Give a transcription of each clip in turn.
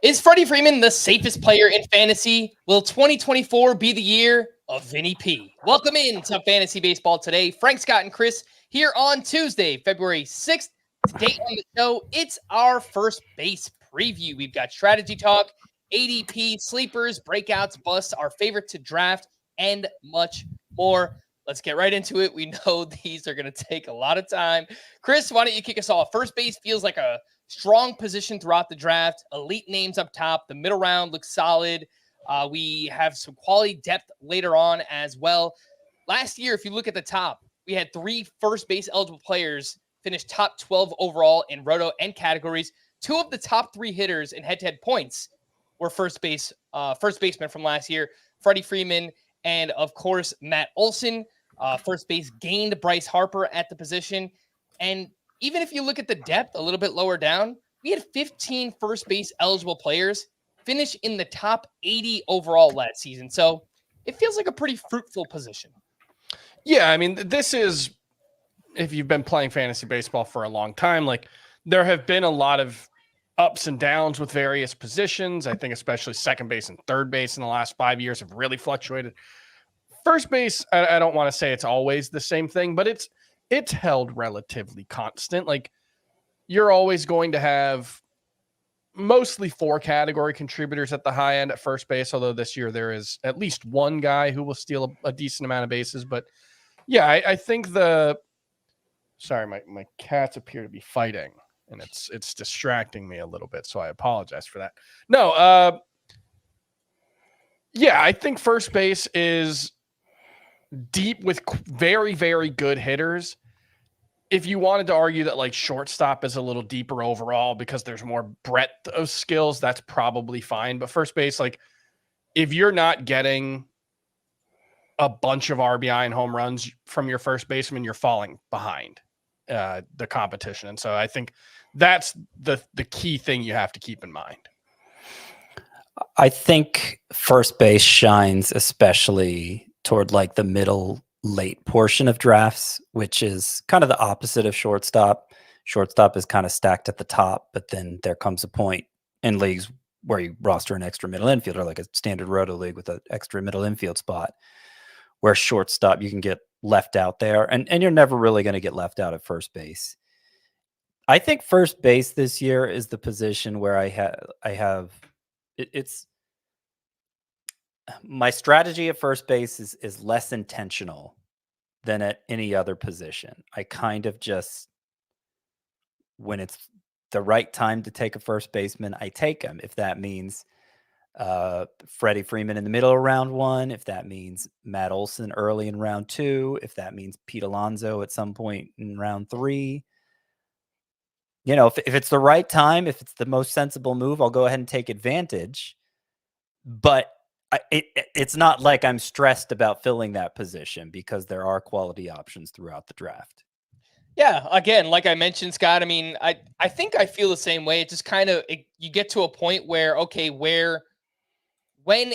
Is Freddie Freeman the safest player in fantasy? Will 2024 be the year of Vinny P? Welcome in to Fantasy Baseball today. Frank, Scott, and Chris here on Tuesday, February 6th. Today on the show, it's our first base preview. We've got strategy talk, ADP, sleepers, breakouts, busts, our favorite to draft, and much more. Let's get right into it. We know these are going to take a lot of time. Chris, why don't you kick us off? First base feels like a strong position throughout the draft. Elite names up top. The middle round looks solid. We have some quality depth later on as well. Last year, if you look at the top, we had 3 first base eligible players finish top 12 overall in roto and categories. 2 of the top 3 hitters in head-to-head points were first basemen from last year, Freddie Freeman and, of course, Matt Olson. First base gained Bryce Harper at the position. And even if you look at the depth a little bit lower down, we had 15 first base eligible players finish in the top 80 overall last season. So it feels like a pretty fruitful position. Yeah, I mean, this is, if you've been playing fantasy baseball for a long time, like there have been a lot of ups and downs with various positions. I think especially second base and third base in the last 5 years have really fluctuated. First base, I don't want to say it's always the same thing, but it's held relatively constant. Like you're always going to have mostly 4 category contributors at the high end at first base, although this year there is at least one guy who will steal a decent amount of bases. But yeah, I think sorry, my cats appear to be fighting and it's distracting me a little bit, so I apologize for that. No, yeah, I think first base is deep with very, very good hitters. If you wanted to argue that like shortstop is a little deeper overall because there's more breadth of skills, that's probably fine. But first base, like if you're not getting a bunch of RBI and home runs from your first baseman, you're falling behind the competition. And so I think that's the key thing you have to keep in mind. I think first base shines especially toward like the middle late portion of drafts, which is kind of the opposite of shortstop. Shortstop is kind of stacked at the top, but then there comes a point in leagues where you roster an extra middle infielder, like a standard roto league with an extra middle infield spot, where shortstop you can get left out there, and you're never really going to get left out at first base. I think first base this year is the position where it's my strategy at first base is less intentional than at any other position. I kind of just, when it's the right time to take a first baseman, I take him. If that means Freddie Freeman in the middle of round 1, if that means Matt Olson early in round 2, if that means Pete Alonso at some point in round 3, you know, if it's the right time, if it's the most sensible move, I'll go ahead and take advantage. But it's not like I'm stressed about filling that position because there are quality options throughout the draft. Yeah, again, like I mentioned, Scott, I mean, I think I feel the same way. It just kind of, you get to a point where, okay, when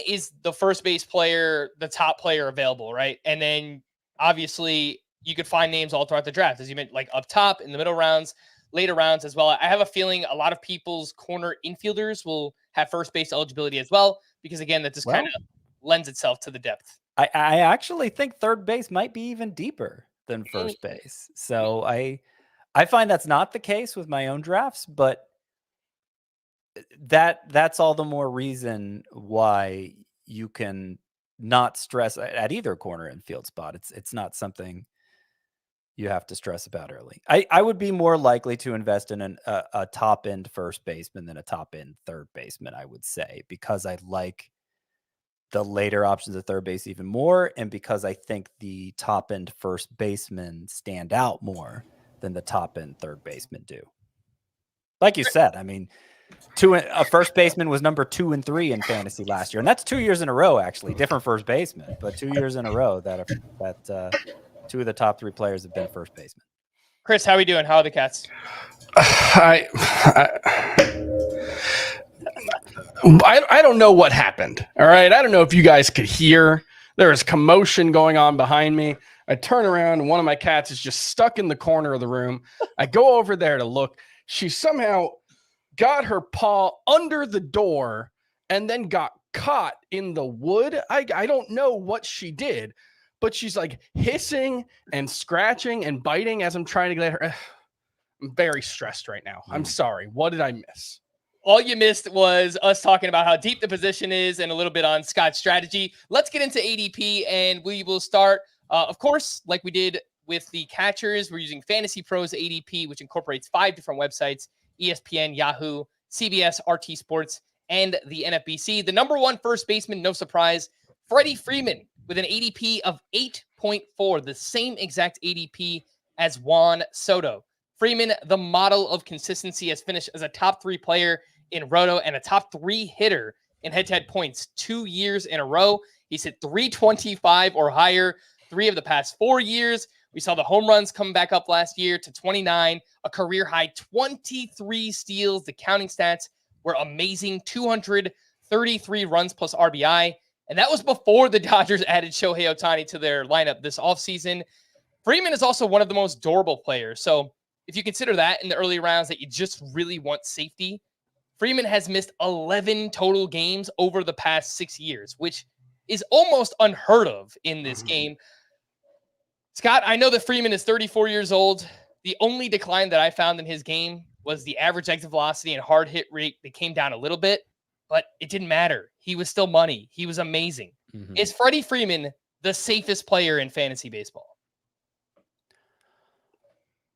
is the first base player, the top player available, right? And then obviously you could find names all throughout the draft, as you mentioned, like up top, in the middle rounds, later rounds as well. I have a feeling a lot of people's corner infielders will have first base eligibility as well, because again, that just kind of lends itself to the depth. I actually think third base might be even deeper than first base. So I find that's not the case with my own drafts, but that's all the more reason why you can not stress at either corner infield spot. It's not something you have to stress about early. I would be more likely to invest in a top end first baseman than a top end third baseman, I would say, because I like the later options at third base even more, and because I think the top end first basemen stand out more than the top end third basemen do. Like you said, I mean, a first baseman was number 2 and 3 in fantasy last year, and that's 2 years in a row, actually. Different first baseman, but 2 years in a row that 2 of the top 3 players have been first baseman. Chris, how are we doing? How are the Cats? I don't know what happened. All right. I don't know if you guys could hear. There is commotion going on behind me. I turn around and one of my cats is just stuck in the corner of the room. I go over there to look. She somehow got her paw under the door and then got caught in the wood. I don't know what she did, but she's like hissing and scratching and biting as I'm trying to get her. I'm very stressed right now. I'm sorry. What did I miss? All you missed was us talking about how deep the position is and a little bit on Scott's strategy. Let's get into ADP, and we will start, of course, like we did with the catchers. We're using Fantasy Pros ADP, which incorporates 5 different websites: ESPN, Yahoo, CBS, RT Sports, and the NFBC. The number one first baseman, no surprise, Freddie Freeman, with an ADP of 8.4, the same exact ADP as Juan Soto. Freeman, the model of consistency, has finished as a top 3 player in Roto and a top 3 hitter in head-to-head points 2 years in a row. He's hit 325 or higher 3 of the past 4 years. We saw the home runs come back up last year to 29, a career high 23 steals. The counting stats were amazing: 233 runs plus RBI. And that was before the Dodgers added Shohei Ohtani to their lineup this offseason. Freeman is also one of the most durable players. So if you consider that in the early rounds that you just really want safety, Freeman has missed 11 total games over the past 6 years, which is almost unheard of in this game. Scott, I know that Freeman is 34 years old. The only decline that I found in his game was the average exit velocity and hard hit rate. They came down a little bit, but it didn't matter. He was still money. He was amazing. Is Freddie Freeman the safest player in fantasy baseball?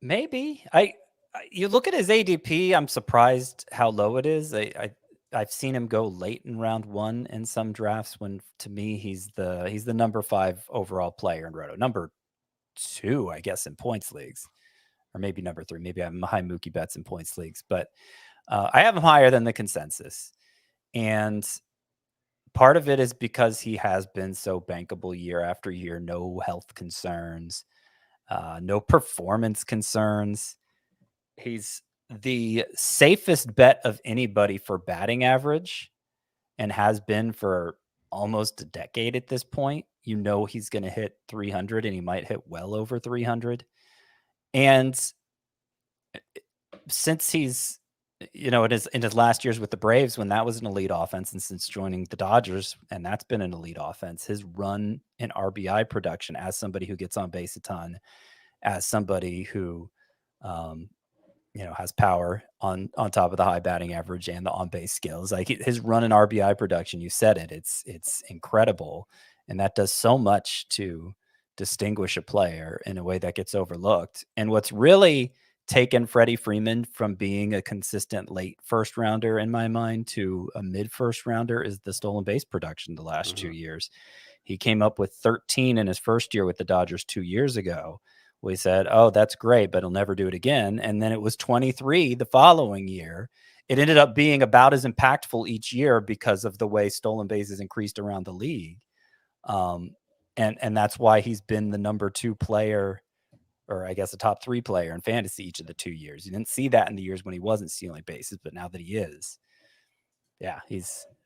Maybe. You look at his ADP, I'm surprised how low it is. I've seen him go late in round 1 in some drafts when, to me, he's the number 5 overall player in Roto. Number 2, I guess, in points leagues, or maybe number 3. Maybe I have high Mookie Betts in points leagues, but I have him higher than the consensus. And part of it is because he has been so bankable year after year. No health concerns, no performance concerns. He's the safest bet of anybody for batting average and has been for almost a decade at this point. You know he's going to hit 300, and he might hit well over 300. And since he's, in his last years with the Braves, when that was an elite offense, and since joining the Dodgers, and that's been an elite offense, his run in RBI production as somebody who gets on base a ton, as somebody who, has power on top of the high batting average and the on-base skills. Like his run in RBI production, you said it, it's incredible. And that does so much to distinguish a player in a way that gets overlooked. And what's really taken Freddie Freeman from being a consistent late first rounder in my mind to a mid first rounder is the stolen base production the last 2 years. He came up with 13 in his first year with the Dodgers 2 years ago. We said, oh, that's great, but he'll never do it again. And then it was 23 the following year. It ended up being about as impactful each year because of the way stolen bases increased around the league. And that's why he's been the number 2 player, or I guess a top 3 player in fantasy each of the 2 years. You didn't see that in the years when he wasn't stealing bases, but now that he is,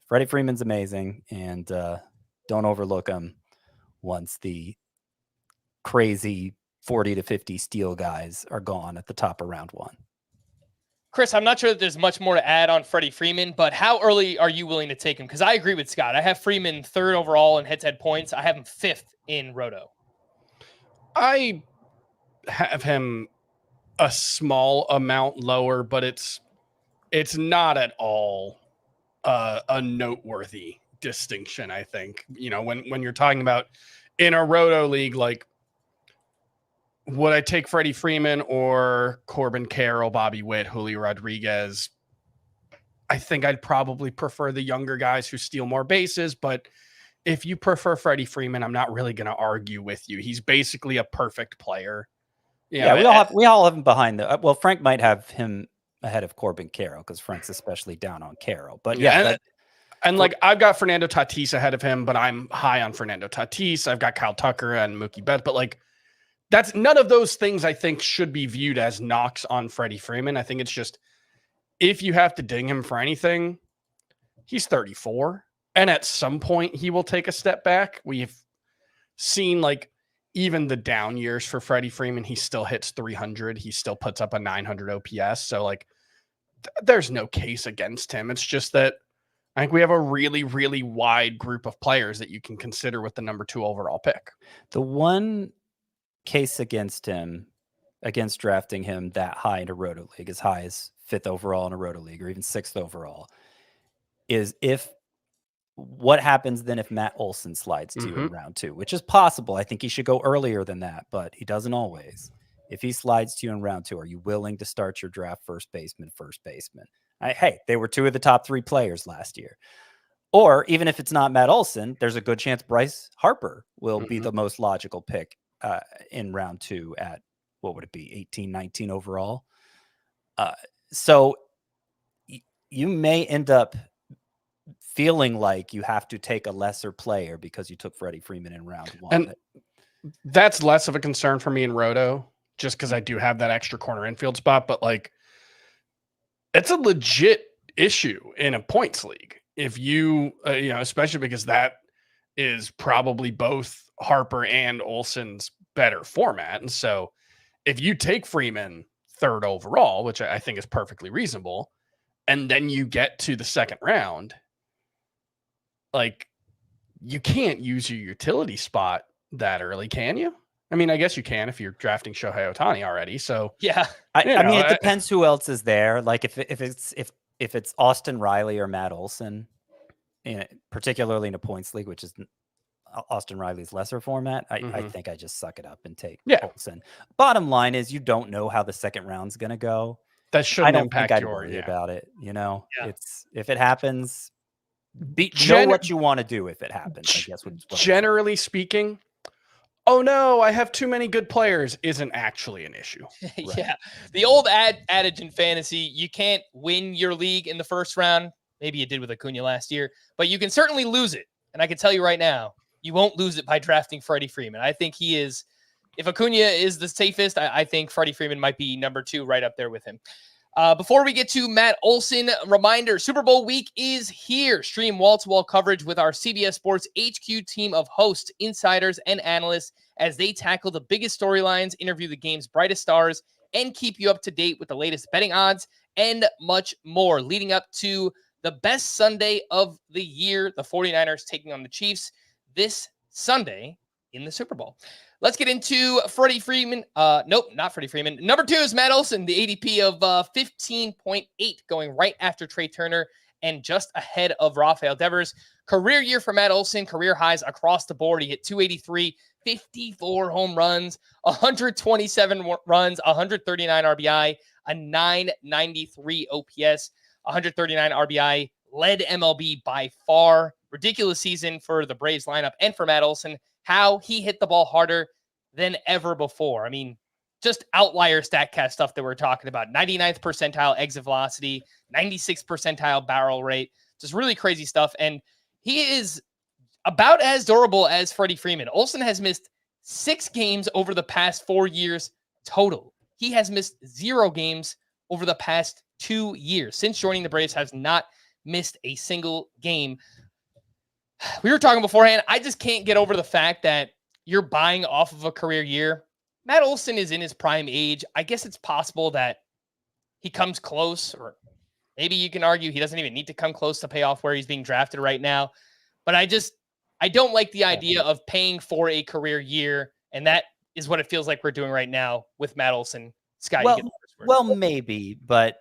Freddie Freeman's amazing. And don't overlook him once the crazy 40 to 50 steal guys are gone at the top of round 1. Chris, I'm not sure that there's much more to add on Freddie Freeman, but how early are you willing to take him? Because I agree with Scott. I have Freeman 3rd overall in head-to-head points. I have him 5th in Roto. I have him a small amount lower, but it's not at all a noteworthy distinction, I think. When you're talking about in a Roto league, like, would I take Freddie Freeman or Corbin Carroll, Bobby Witt, Julio Rodriguez? I think I'd probably prefer the younger guys who steal more bases, but if you prefer Freddie Freeman, I'm not really going to argue with you. He's basically a perfect player. We all have him behind the. Well, Frank might have him ahead of Corbin Carroll because Frank's especially down on Carroll. But I've got Fernando Tatis ahead of him, but I'm high on Fernando Tatis. I've got Kyle Tucker and Mookie Betts, but that's none of those things I think should be viewed as knocks on Freddie Freeman. I think it's just, if you have to ding him for anything, he's 34. And at some point he will take a step back. We've seen even the down years for Freddie Freeman, he still hits 300. He still puts up a 900 OPS. So there's no case against him. It's just that I think we have a really, really wide group of players that you can consider with the number 2 overall pick. The one case against him, against drafting him that high in a roto league, as high as 5th overall in a roto league or even 6th overall, is what happens then if Matt Olson slides to you in round 2, which is possible. I think he should go earlier than that, but he doesn't always. If he slides to you in round 2, are you willing to start your draft first baseman? Hey, they were 2 of the top 3 players last year. Or even if it's not Matt Olson, there's a good chance Bryce Harper will be the most logical pick in round 2 at, what would it be, 18, 19 overall? So you may end up feeling like you have to take a lesser player because you took Freddie Freeman in round 1. And that's less of a concern for me in Roto, just because I do have that extra corner infield spot. But like, it's a legit issue in a points league. If you, especially because that is probably both Harper and Olson's better format. And so if you take Freeman 3rd overall, which I think is perfectly reasonable, and then you get to the 2nd round, like, you can't use your utility spot that early, can you? I mean, I guess you can if you're drafting Shohei Ohtani already. So yeah, I mean, it depends who else is there. Like if it's Austin Riley or Matt Olson, particularly in a points league, which is Austin Riley's lesser format, I think I just suck it up and take Olson. Bottom line is, you don't know how the 2nd round's going to go. That shouldn't I don't impact think I'd worry about it. It's, if it happens, know what you want to do if it happens. I guess. Generally speaking, oh no, I have too many good players isn't actually an issue. Right? Yeah. The old adage in fantasy, you can't win your league in the 1st round. Maybe you did with Acuna last year, but you can certainly lose it. And I can tell you right now, you won't lose it by drafting Freddie Freeman. I think he is, if Acuna is the safest, I think Freddie Freeman might be number 2 right up there with him. Before we get to Matt Olson, reminder, Super Bowl week is here. Stream wall-to-wall coverage with our CBS Sports HQ team of hosts, insiders, and analysts as they tackle the biggest storylines, interview the game's brightest stars, and keep you up to date with the latest betting odds and much more. Leading up to the best Sunday of the year, the 49ers taking on the Chiefs this Sunday in the Super Bowl. Let's get into Freddie Freeman. Nope, not Freddie Freeman. Number 2 is Matt Olson, the ADP of 15.8, going right after Trey Turner and just ahead of Rafael Devers. Career year for Matt Olson, career highs across the board. He hit 283, 54 home runs, 127 runs, 139 RBI, a 993 OPS, 139 RBI, led MLB by far. Ridiculous season for the Braves lineup and for Matt Olson. How he hit the ball harder than ever before. I mean, just outlier StatCast stuff that we're talking about. 99th percentile exit velocity, 96th percentile barrel rate. Just really crazy stuff. And he is about as durable as Freddie Freeman. Olson has missed 6 games over the past 4 years total. He has missed 0 games over the past 2 years. Since joining the Braves, has not missed a single game. We were talking beforehand. I just can't get over the fact that you're buying off of a career year. Matt Olson is in his prime age. I guess it's possible that he comes close, or maybe you can argue he doesn't even need to come close to pay off where he's being drafted right now. But I don't like the idea of paying for a career year, and that is what it feels like we're doing right now with Matt Olson. Scott, well, maybe, but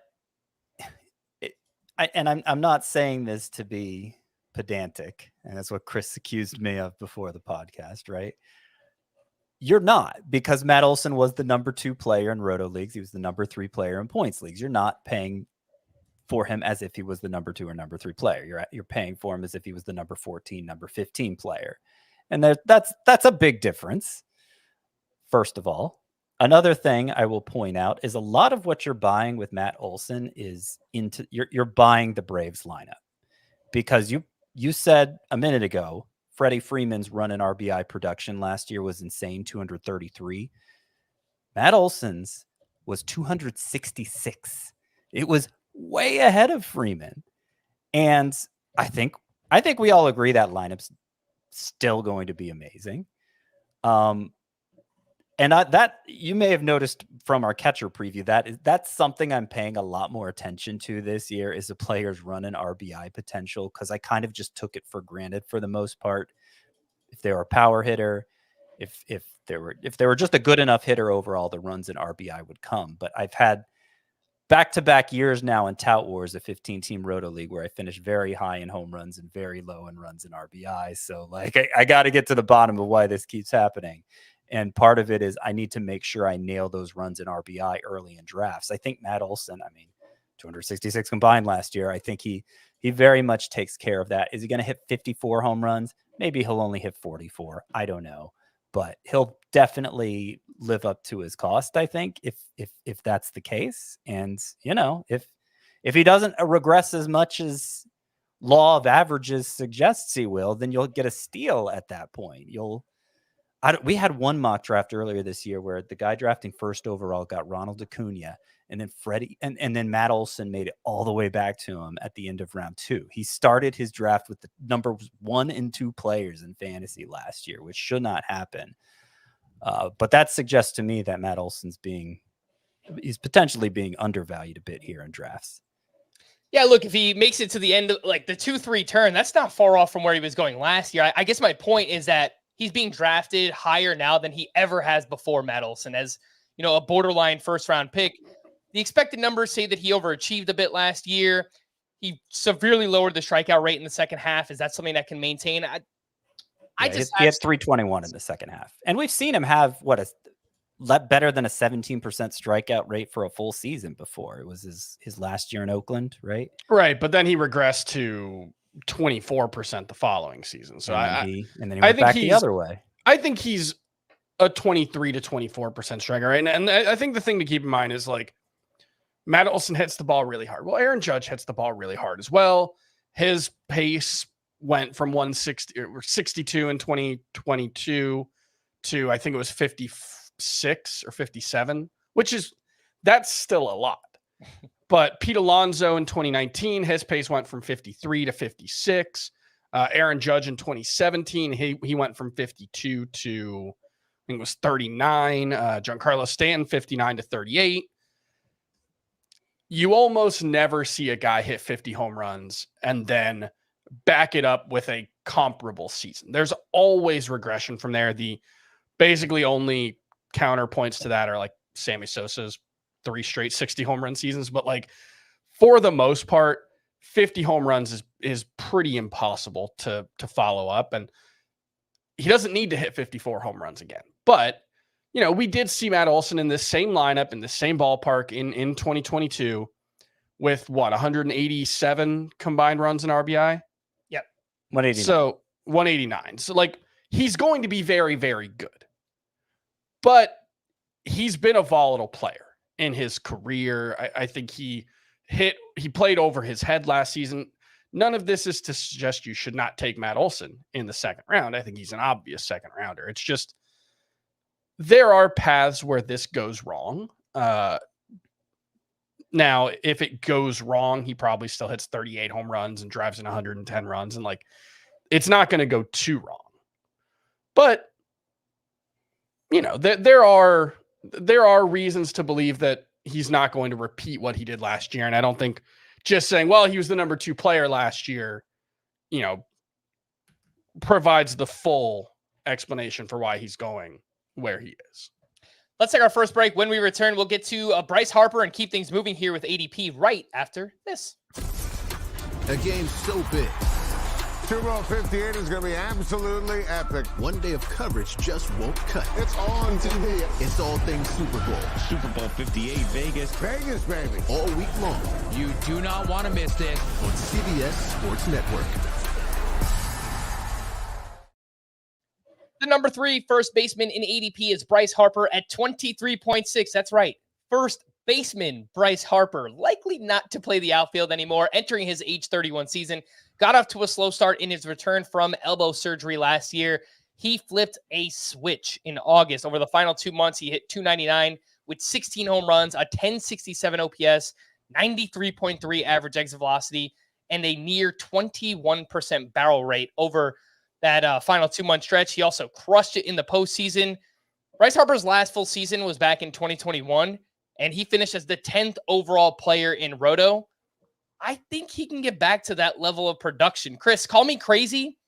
I'm not saying this to be pedantic, and that's what Chris accused me of before the podcast, right? You're not, because Matt Olson was the number 2 player in roto leagues. He was the number 3 player in points leagues. You're not paying for him as if he was the number 2 or number 3 player. You're paying for him as if he was the number 14, number 15 player. And that's a big difference. First of all, another thing I will point out is a lot of what you're buying with Matt Olson is you're buying the Braves lineup, because you said a minute ago, Freddie Freeman's run and RBI production last year was insane, 233. Matt Olson's was 266. It was way ahead of Freeman. And I think we all agree that lineup's still going to be amazing. And that you may have noticed from our catcher preview, that's something I'm paying a lot more attention to this year is the players run an RBI potential, because I kind of just took it for granted for the most part. If they were a power hitter, if they were just a good enough hitter overall, the runs in RBI would come. But I've had back-to-back years now in Tout Wars, a 15-team Roto League, where I finished very high in home runs and very low in runs in RBI. So like I got to get to the bottom of why this keeps happening. And part of it is I need to make sure I nail those runs in RBI early in drafts. I think Matt Olson, 266 combined last year. I think he very much takes care of that. Is he going to hit 54 home runs? Maybe he'll only hit 44. I don't know. But he'll definitely live up to his cost, I think, if that's the case. And, if he doesn't regress as much as law of averages suggests he will, then you'll get a steal at that point. We had one mock draft earlier this year where the guy drafting first overall got Ronald Acuna, and then Freddie, and then Matt Olson made it all the way back to him at the end of round 2. He started his draft with the numbers 1 and 2 players in fantasy last year, which should not happen. But that suggests to me that Matt Olson's he's potentially being undervalued a bit here in drafts. Yeah, look, if he makes it to the end of like the 2-3 turn, that's not far off from where he was going last year. I guess my point is that he's being drafted higher now than he ever has before, Matt Olson, as a borderline first-round pick. The expected numbers say that he overachieved a bit last year. He severely lowered the strikeout rate in the second half. Is that something that can maintain? He had 321 in the second half. And we've seen him have, better than a 17% strikeout rate for a full season before. It was his last year in Oakland, right? Right, but then he regressed to 24% the following season. So and then he went back the other way. I think he's a 23 to 24% striker, right? And I think the thing to keep in mind is like Matt Olson hits the ball really hard. Well, Aaron Judge hits the ball really hard as well. His pace went from 62 in 2022 to I think it was 56 or 57, that's still a lot. But Pete Alonso in 2019, his pace went from 53 to 56. Aaron Judge in 2017, he went from 52 to I think it was 39. Giancarlo Stanton 59 to 38. You almost never see a guy hit 50 home runs and then back it up with a comparable season. There's always regression from there. The basically only counterpoints to that are like Sammy Sosa's 3 straight 60 home run seasons. But like for the most part, 50 home runs is pretty impossible to follow up. And he doesn't need to hit 54 home runs again. But we did see Matt Olson in this same lineup, in the same ballpark in 2022 with 187 combined runs in RBI? Yep. 189. So 189. So like he's going to be very, very good. But he's been a volatile player in his career. I think he played over his head last season. None of this is to suggest you should not take Matt Olson in the second round. I think he's an obvious second rounder. It's just there are paths where this goes wrong. Now, if it goes wrong, he probably still hits 38 home runs and drives in 110 runs. And like, it's not going to go too wrong. But, there are reasons to believe that he's not going to repeat what he did last year. And I don't think just saying, well, he was the number 2 player last year, provides the full explanation for why he's going where he is. Let's take our first break. When we return, we'll get to Bryce Harper and keep things moving here with ADP right after this. A game so big. Super Bowl 58 is going to be absolutely epic. One day of coverage just won't cut. It's on TV. It's all things Super Bowl. Super Bowl 58 Vegas. Vegas, baby. All week long. You do not want to miss this. On CBS Sports Network. The number 3 first baseman in ADP is Bryce Harper at 23.6. That's right. First baseman Bryce Harper, likely not to play the outfield anymore, entering his age 31 season. Got off to a slow start in his return from elbow surgery last year. He flipped a switch in August. Over the final 2 months, he hit 299 with 16 home runs, a 1067 OPS, 93.3 average exit velocity, and a near 21% barrel rate over that final 2-month stretch. He also crushed it in the postseason. Bryce Harper's last full season was back in 2021, and he finished as the 10th overall player in Roto. I think he can get back to that level of production. Chris, call me crazy.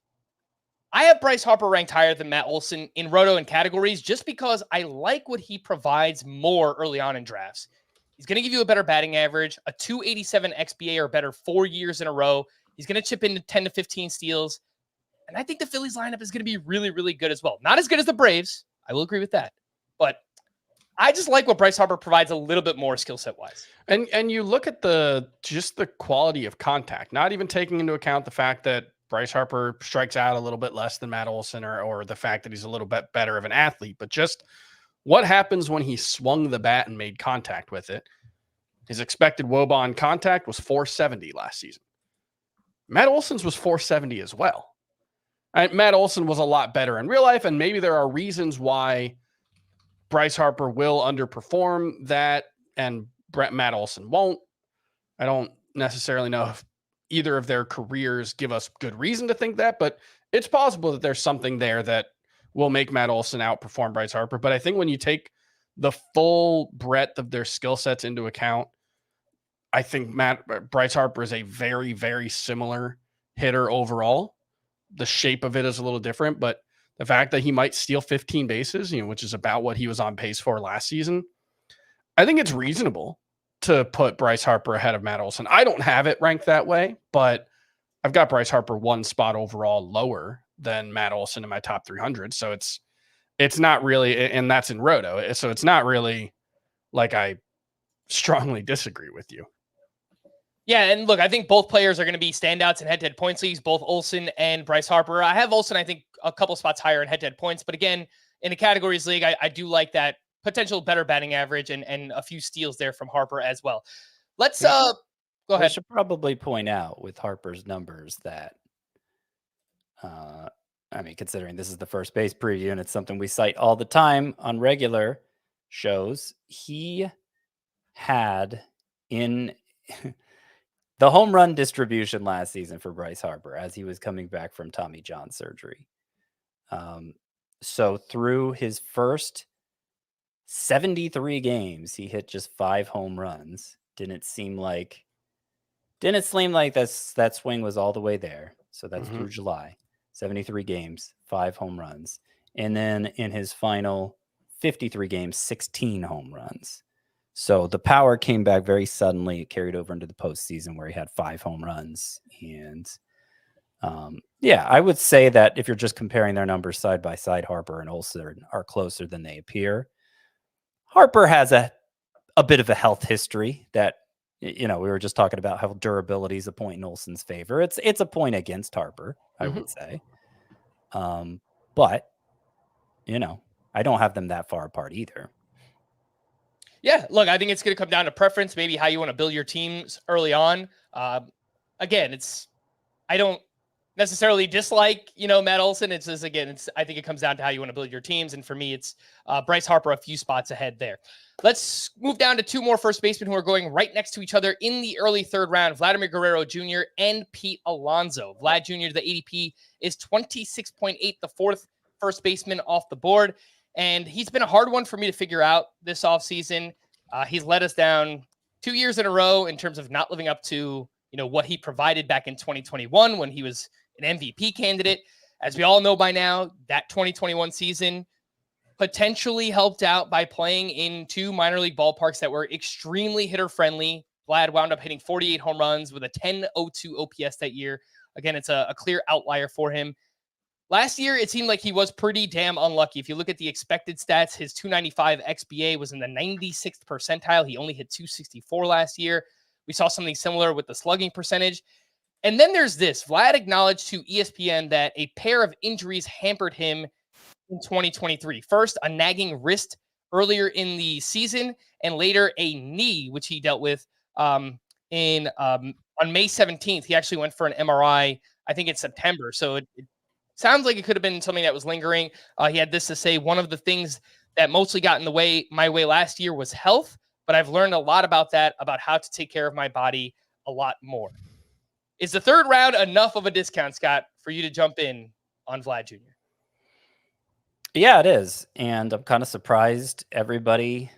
I have Bryce Harper ranked higher than Matt Olson in Roto and categories just because I like what he provides more early on in drafts. He's going to give you a better batting average, a 287 XBA or better 4 years in a row. He's going to chip into 10 to 15 steals. And I think the Phillies lineup is going to be really, really good as well. Not as good as the Braves. I will agree with that. But I just like what Bryce Harper provides a little bit more skill set wise. And you look at the quality of contact, not even taking into account the fact that Bryce Harper strikes out a little bit less than Matt Olson or the fact that he's a little bit better of an athlete, but just what happens when he swung the bat and made contact with it. His expected WOBA on contact was 470 last season. Matt Olson's was 470 as well. Matt Olson was a lot better in real life, and maybe there are reasons why Bryce Harper will underperform that and Matt Olson won't. I don't necessarily know if either of their careers give us good reason to think that, but it's possible that there's something there that will make Matt Olson outperform Bryce Harper. But I think when you take the full breadth of their skill sets into account, I think Bryce Harper is a very, very similar hitter overall. The shape of it is a little different, but the fact that he might steal 15 bases, which is about what he was on pace for last season, I think it's reasonable to put Bryce Harper ahead of Matt Olson. I don't have it ranked that way, but I've got Bryce Harper one spot overall lower than Matt Olson in my top 300. So it's not really, and that's in Roto. So it's not really like I strongly disagree with you. Yeah, and look, I think both players are going to be standouts in head-to-head points leagues, both Olson and Bryce Harper. I have Olson, I think, a couple spots higher in head-to-head points. But again, in a categories league, I do like that potential better batting average and a few steals there from Harper as well. Let's go ahead. I should probably point out with Harper's numbers that, considering this is the first base preview and it's something we cite all the time on regular shows, he had in the home run distribution last season for Bryce Harper as he was coming back from Tommy John surgery. So through his first 73 games, he hit just 5 home runs. Didn't seem like that swing was all the way there. So that's through July. 73 games, 5 home runs. And then in his final 53 games, 16 home runs. So the power came back very suddenly. It carried over into the postseason where he had 5 home runs. And I would say that if you're just comparing their numbers side by side, Harper and Olson are closer than they appear. Harper has a bit of a health history that, we were just talking about how durability is a point in Olson's favor. It's a point against Harper, I would say. But, I don't have them that far apart either. Yeah, look, I think it's going to come down to preference, maybe how you want to build your teams early on. Again, I don't necessarily dislike, Matt Olson. I think it comes down to how you want to build your teams. And for me, it's Bryce Harper a few spots ahead there. Let's move down to 2 more first basemen who are going right next to each other in the early 3rd round, Vladimir Guerrero Jr. and Pete Alonso. Vlad Jr., the ADP is 26.8, the 4th first baseman off the board. And he's been a hard one for me to figure out this offseason. He's let us down 2 years in a row in terms of not living up to, what he provided back in 2021 when he was an MVP candidate. As we all know by now, that 2021 season potentially helped out by playing in 2 minor league ballparks that were extremely hitter-friendly. Vlad wound up hitting 48 home runs with a 10.02 OPS that year. Again, it's a clear outlier for him. Last year, it seemed like he was pretty damn unlucky. If you look at the expected stats, his 295 XBA was in the 96th percentile. He only hit 264 last year. We saw something similar with the slugging percentage. And then there's this. Vlad acknowledged to ESPN that a pair of injuries hampered him in 2023. First, a nagging wrist earlier in the season, and later a knee, which he dealt with on May 17th. He actually went for an MRI, I think it's September. So it sounds like it could have been something that was lingering. He had this to say: one of the things that mostly got in my way last year was health, but I've learned a lot about that, about how to take care of my body a lot more. Is the 3rd round enough of a discount, Scott, for you to jump in on Vlad Jr.? Yeah, it is. And I'm kind of surprised everybody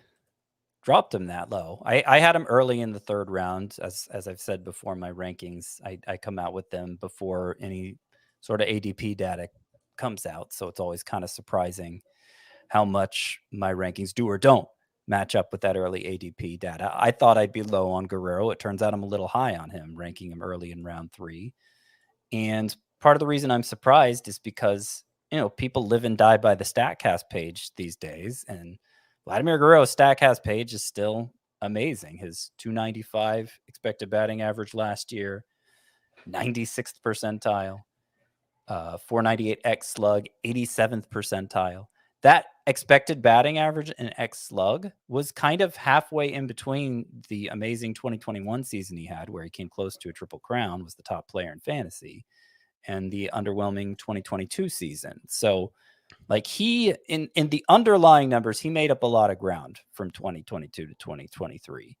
dropped him that low. I had him early in the third round. As I've said before, my rankings, I come out with them before any sort of ADP data comes out. So it's always kind of surprising how much my rankings do or don't match up with that early ADP data. I thought I'd be low on Guerrero. It turns out I'm a little high on him, ranking him early in round 3. And part of the reason I'm surprised is because, people live and die by the StatCast page these days. And Vladimir Guerrero's StatCast page is still amazing. His 295 expected batting average last year, 96th percentile, 498 X slug, 87th percentile. That expected batting average and X slug was kind of halfway in between the amazing 2021 season he had, where he came close to a triple crown, was the top player in fantasy, and the underwhelming 2022 season. So like he, in the underlying numbers, he made up a lot of ground from 2022 to 2023.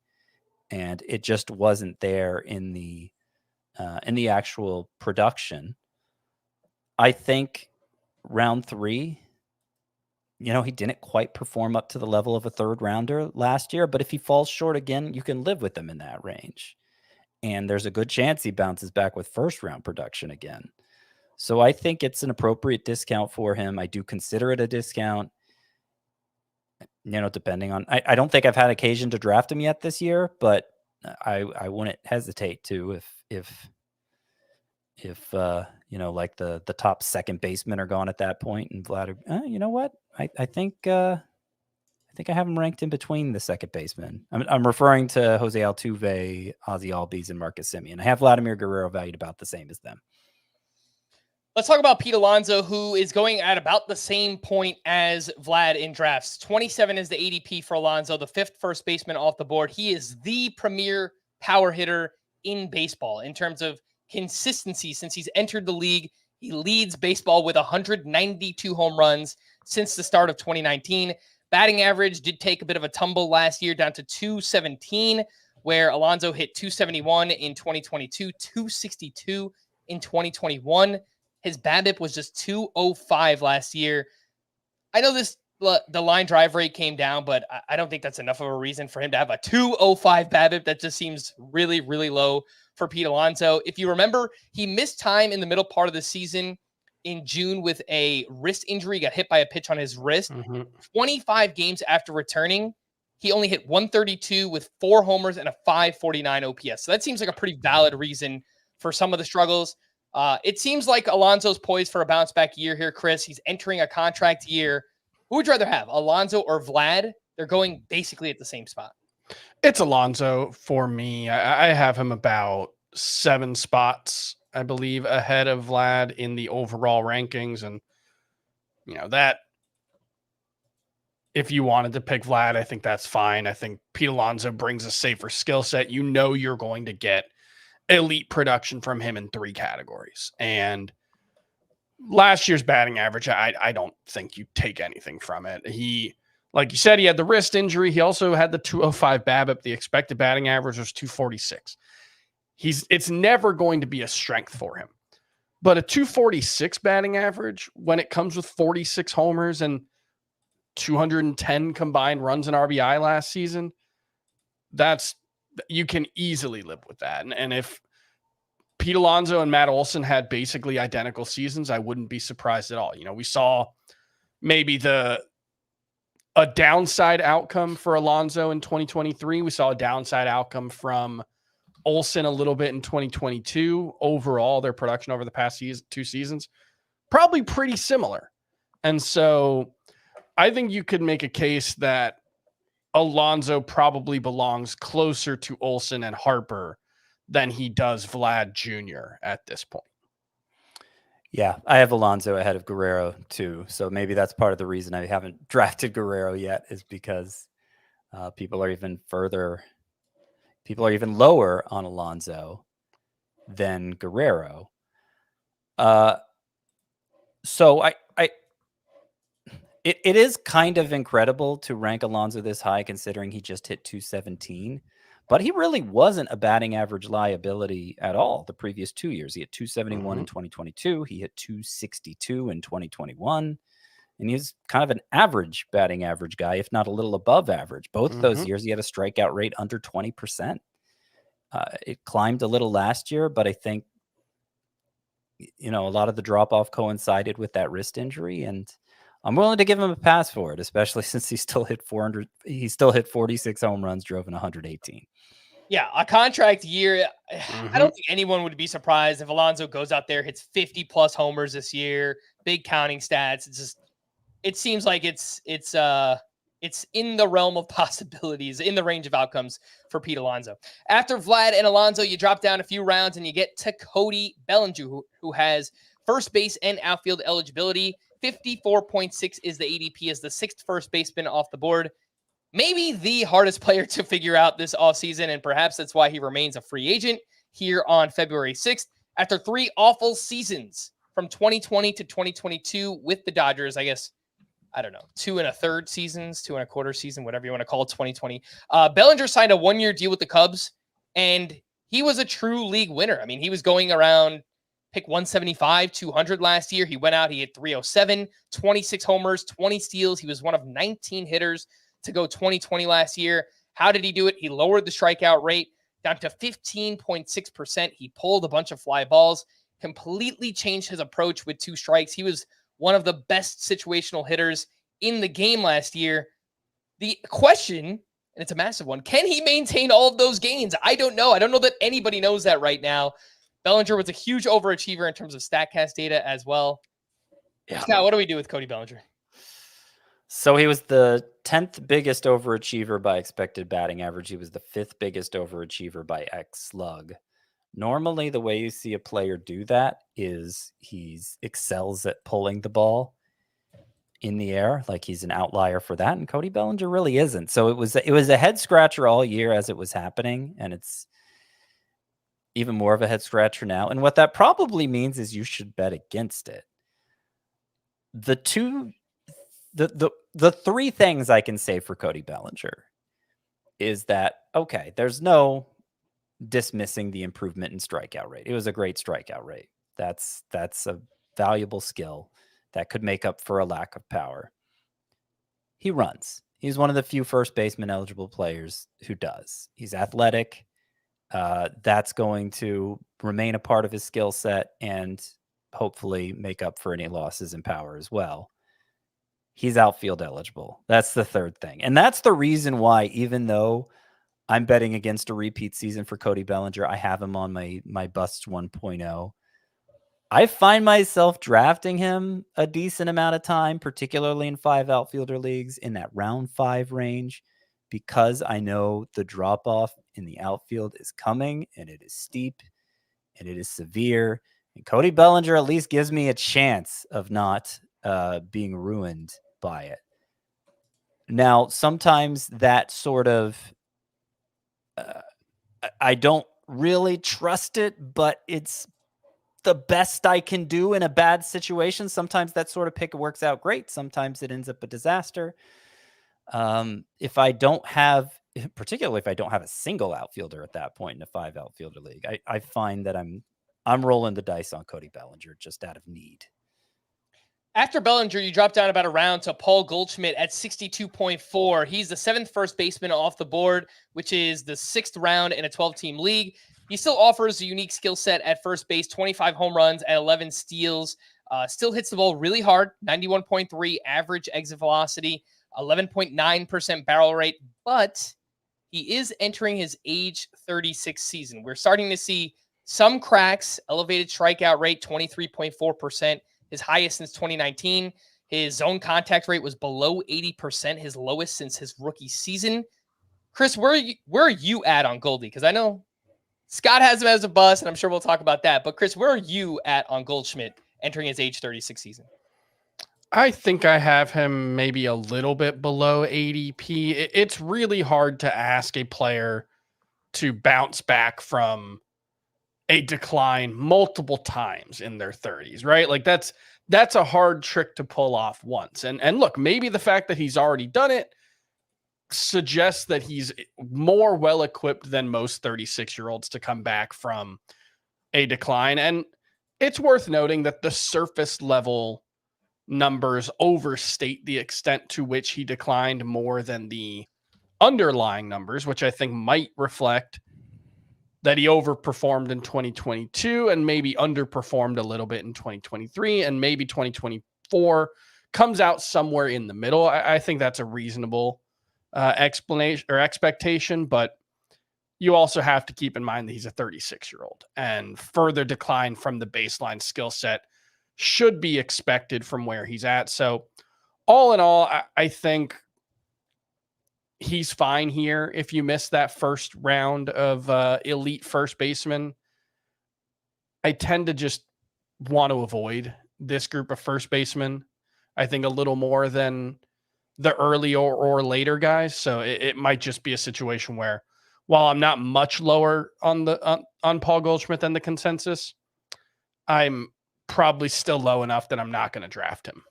And it just wasn't there in the actual production. I think round 3, he didn't quite perform up to the level of a third rounder last year, but if he falls short again, you can live with him in that range. And there's a good chance he bounces back with first round production again. So I think it's an appropriate discount for him. I do consider it a discount, depending on, I don't think I've had occasion to draft him yet this year, but I wouldn't hesitate to if like the top second baseman are gone at that point, and Vlad, you know what? I think I have him ranked in between the second baseman. I'm referring to Jose Altuve, Ozzy Albies, and Marcus Semien. I have Vladimir Guerrero valued about the same as them. Let's talk about Pete Alonso, who is going at about the same point as Vlad in drafts. 27 is the ADP for Alonso, the 5th first baseman off the board. He is the premier power hitter in baseball in terms of consistency. Since he's entered the league, he leads baseball with 192 home runs since the start of 2019. Batting average did take a bit of a tumble last year, down to 217, where Alonso hit 271 in 2022, 262 in 2021. His BABIP was just 205 last year. I know the line drive rate came down, but I don't think that's enough of a reason for him to have a 205 BABIP. That just seems really, really low for Pete Alonso. If you remember, he missed time in the middle part of the season in June with a wrist injury. He got hit by a pitch on his wrist. 25 games after returning, he only hit 132 with 4 homers and a 549 OPS. So that seems like a pretty valid reason for some of the struggles. It seems like Alonso's poised for a bounce back year here, Chris. He's entering a contract year. Who would you rather have, Alonso or Vlad? They're going basically at the same spot. It's Alonso for me. I have him about 7 spots, I believe, ahead of Vlad in the overall rankings. And, that if you wanted to pick Vlad, I think that's fine. I think Pete Alonso brings a safer skill set. You're going to get elite production from him in 3 categories. And last year's batting average, I don't think you take anything from it. He, like you said, he had the wrist injury. He also had the 205 BABIP. The expected batting average was 246. It's never going to be a strength for him. But a 246 batting average, when it comes with 46 homers and 210 combined runs and RBI last season, you can easily live with that. And if Pete Alonso and Matt Olson had basically identical seasons, I wouldn't be surprised at all. We saw maybe a downside outcome for Alonso in 2023. We saw a downside outcome from Olson a little bit in 2022. Overall, their production over the past 2 seasons, probably pretty similar. And so I think you could make a case that Alonso probably belongs closer to Olson and Harper than he does Vlad Jr. at this point. Yeah, I have Alonso ahead of Guerrero too. So maybe that's part of the reason I haven't drafted Guerrero yet, is because people are even lower on Alonso than Guerrero. So it is kind of incredible to rank Alonso this high, considering he just hit 217. But he really wasn't a batting average liability at all the previous 2 years. He hit 271 in 2022. He hit 262 in 2021. And he's kind of an average batting average guy, if not a little above average. Both of those years, he had a strikeout rate under 20%. It climbed a little last year, but I think, a lot of the drop-off coincided with that wrist injury, and I'm willing to give him a pass for it, especially since he still hit 400. He still hit 46 home runs, drove in 118. Yeah, a contract year. I don't think anyone would be surprised if Alonso goes out there, hits 50 plus homers this year, big counting stats. It seems like it's in the realm of possibilities, in the range of outcomes for Pete Alonso. After Vlad and Alonso, you drop down a few rounds and you get to Cody Bellinger, who has first base and outfield eligibility. 54.6 is the ADP as the sixth first baseman off the board. Maybe the hardest player to figure out this offseason, and perhaps that's why he remains a free agent here on February 6th. After 3 awful seasons from 2020 to 2022 with the Dodgers, I guess, I don't know, 2 1/3 seasons, 2 1/4 season, whatever you want to call it, 2020. Bellinger signed a 1-year deal with the Cubs, and he was a true league winner. I mean, he was going around pick 175, 200 last year. He went out, he hit 307, 26 homers, 20 steals. He was one of 19 hitters to go 2020 last year. How did he do it? He lowered the strikeout rate down to 15.6%. He pulled a bunch of fly balls, completely changed his approach with 2 strikes. He was one of the best situational hitters in the game last year. The question, and it's a massive one, can he maintain all of those gains? I don't know. I don't know that anybody knows that right now. Bellinger was a huge overachiever in terms of StatCast data as well. Yeah. Scott, what do we do with Cody Bellinger? So he was the 10th biggest overachiever by expected batting average. He was the 5th biggest overachiever by xSlug. Normally, the way you see a player do that is he excels at pulling the ball in the air. Like, he's an outlier for that, and Cody Bellinger really isn't. So it was a head scratcher all year as it was happening, and it's even more of a head scratcher now. And what that probably means is you should bet against it. The 3 things I can say for Cody Bellinger is that, okay, there's no dismissing the improvement in strikeout rate. It was a great strikeout rate. That's a valuable skill that could make up for a lack of power. He runs. He's one of the few first baseman eligible players who does. He's athletic. That's going to remain a part of his skill set and hopefully make up for any losses in power as well. He's outfield eligible. That's the 3rd thing. And that's the reason why, even though I'm betting against a repeat season for Cody Bellinger, I have him on my Busts 1.0. I find myself drafting him a decent amount of time, particularly in 5 outfielder leagues in that round 5 range, because I know the drop-off in the outfield is coming, and it is steep, and it is severe. And Cody Bellinger at least gives me a chance of not being ruined by it. Now, sometimes that sort of, I don't really trust it, but it's the best I can do in a bad situation. Sometimes that sort of pick works out great. Sometimes it ends up a disaster. If I don't have, particularly if I don't have a single outfielder at that point in a 5 outfielder league, I find that I'm rolling the dice on Cody Bellinger just out of need. After Bellinger, you drop down about a round to Paul Goldschmidt at 62.4. He's the 7th first baseman off the board, which is the 6th round in a 12-team league. He still offers a unique skill set at first base, 25 home runs and 11 steals. Still hits the ball really hard, 91.3 average exit velocity, 11.9% barrel rate, but he is entering his age 36 season. We're starting to see some cracks, elevated strikeout rate, 23.4%. His highest since 2019. His zone contact rate was below 80%, his lowest since his rookie season. Chris, where are you at on Goldie? Because I know Scott has him as a bust, and I'm sure we'll talk about that. But Chris, where are you at on Goldschmidt entering his age 36 season? I think I have him maybe a little bit below ADP. It's really hard to ask a player to bounce back from a decline multiple times in their 30s, right? Like that's a hard trick to pull off once. And look, maybe the fact that he's already done it suggests that he's more well-equipped than most 36-year-olds to come back from a decline. And it's worth noting that the surface level numbers overstate the extent to which he declined more than the underlying numbers, which I think might reflect that he overperformed in 2022 and maybe underperformed a little bit in 2023, and maybe 2024 comes out somewhere in the middle. I think that's a reasonable explanation or expectation, but you also have to keep in mind that he's a 36-year-old, and further decline from the baseline skill set should be expected from where he's at. So all in all, I think he's fine here. If you miss that first round of elite first baseman, I tend to just want to avoid this group of first basemen, I think, a little more than the early or later guys. So it might just be a situation where, while I'm not much lower on Paul Goldschmidt than the consensus, I'm probably still low enough that I'm not going to draft him.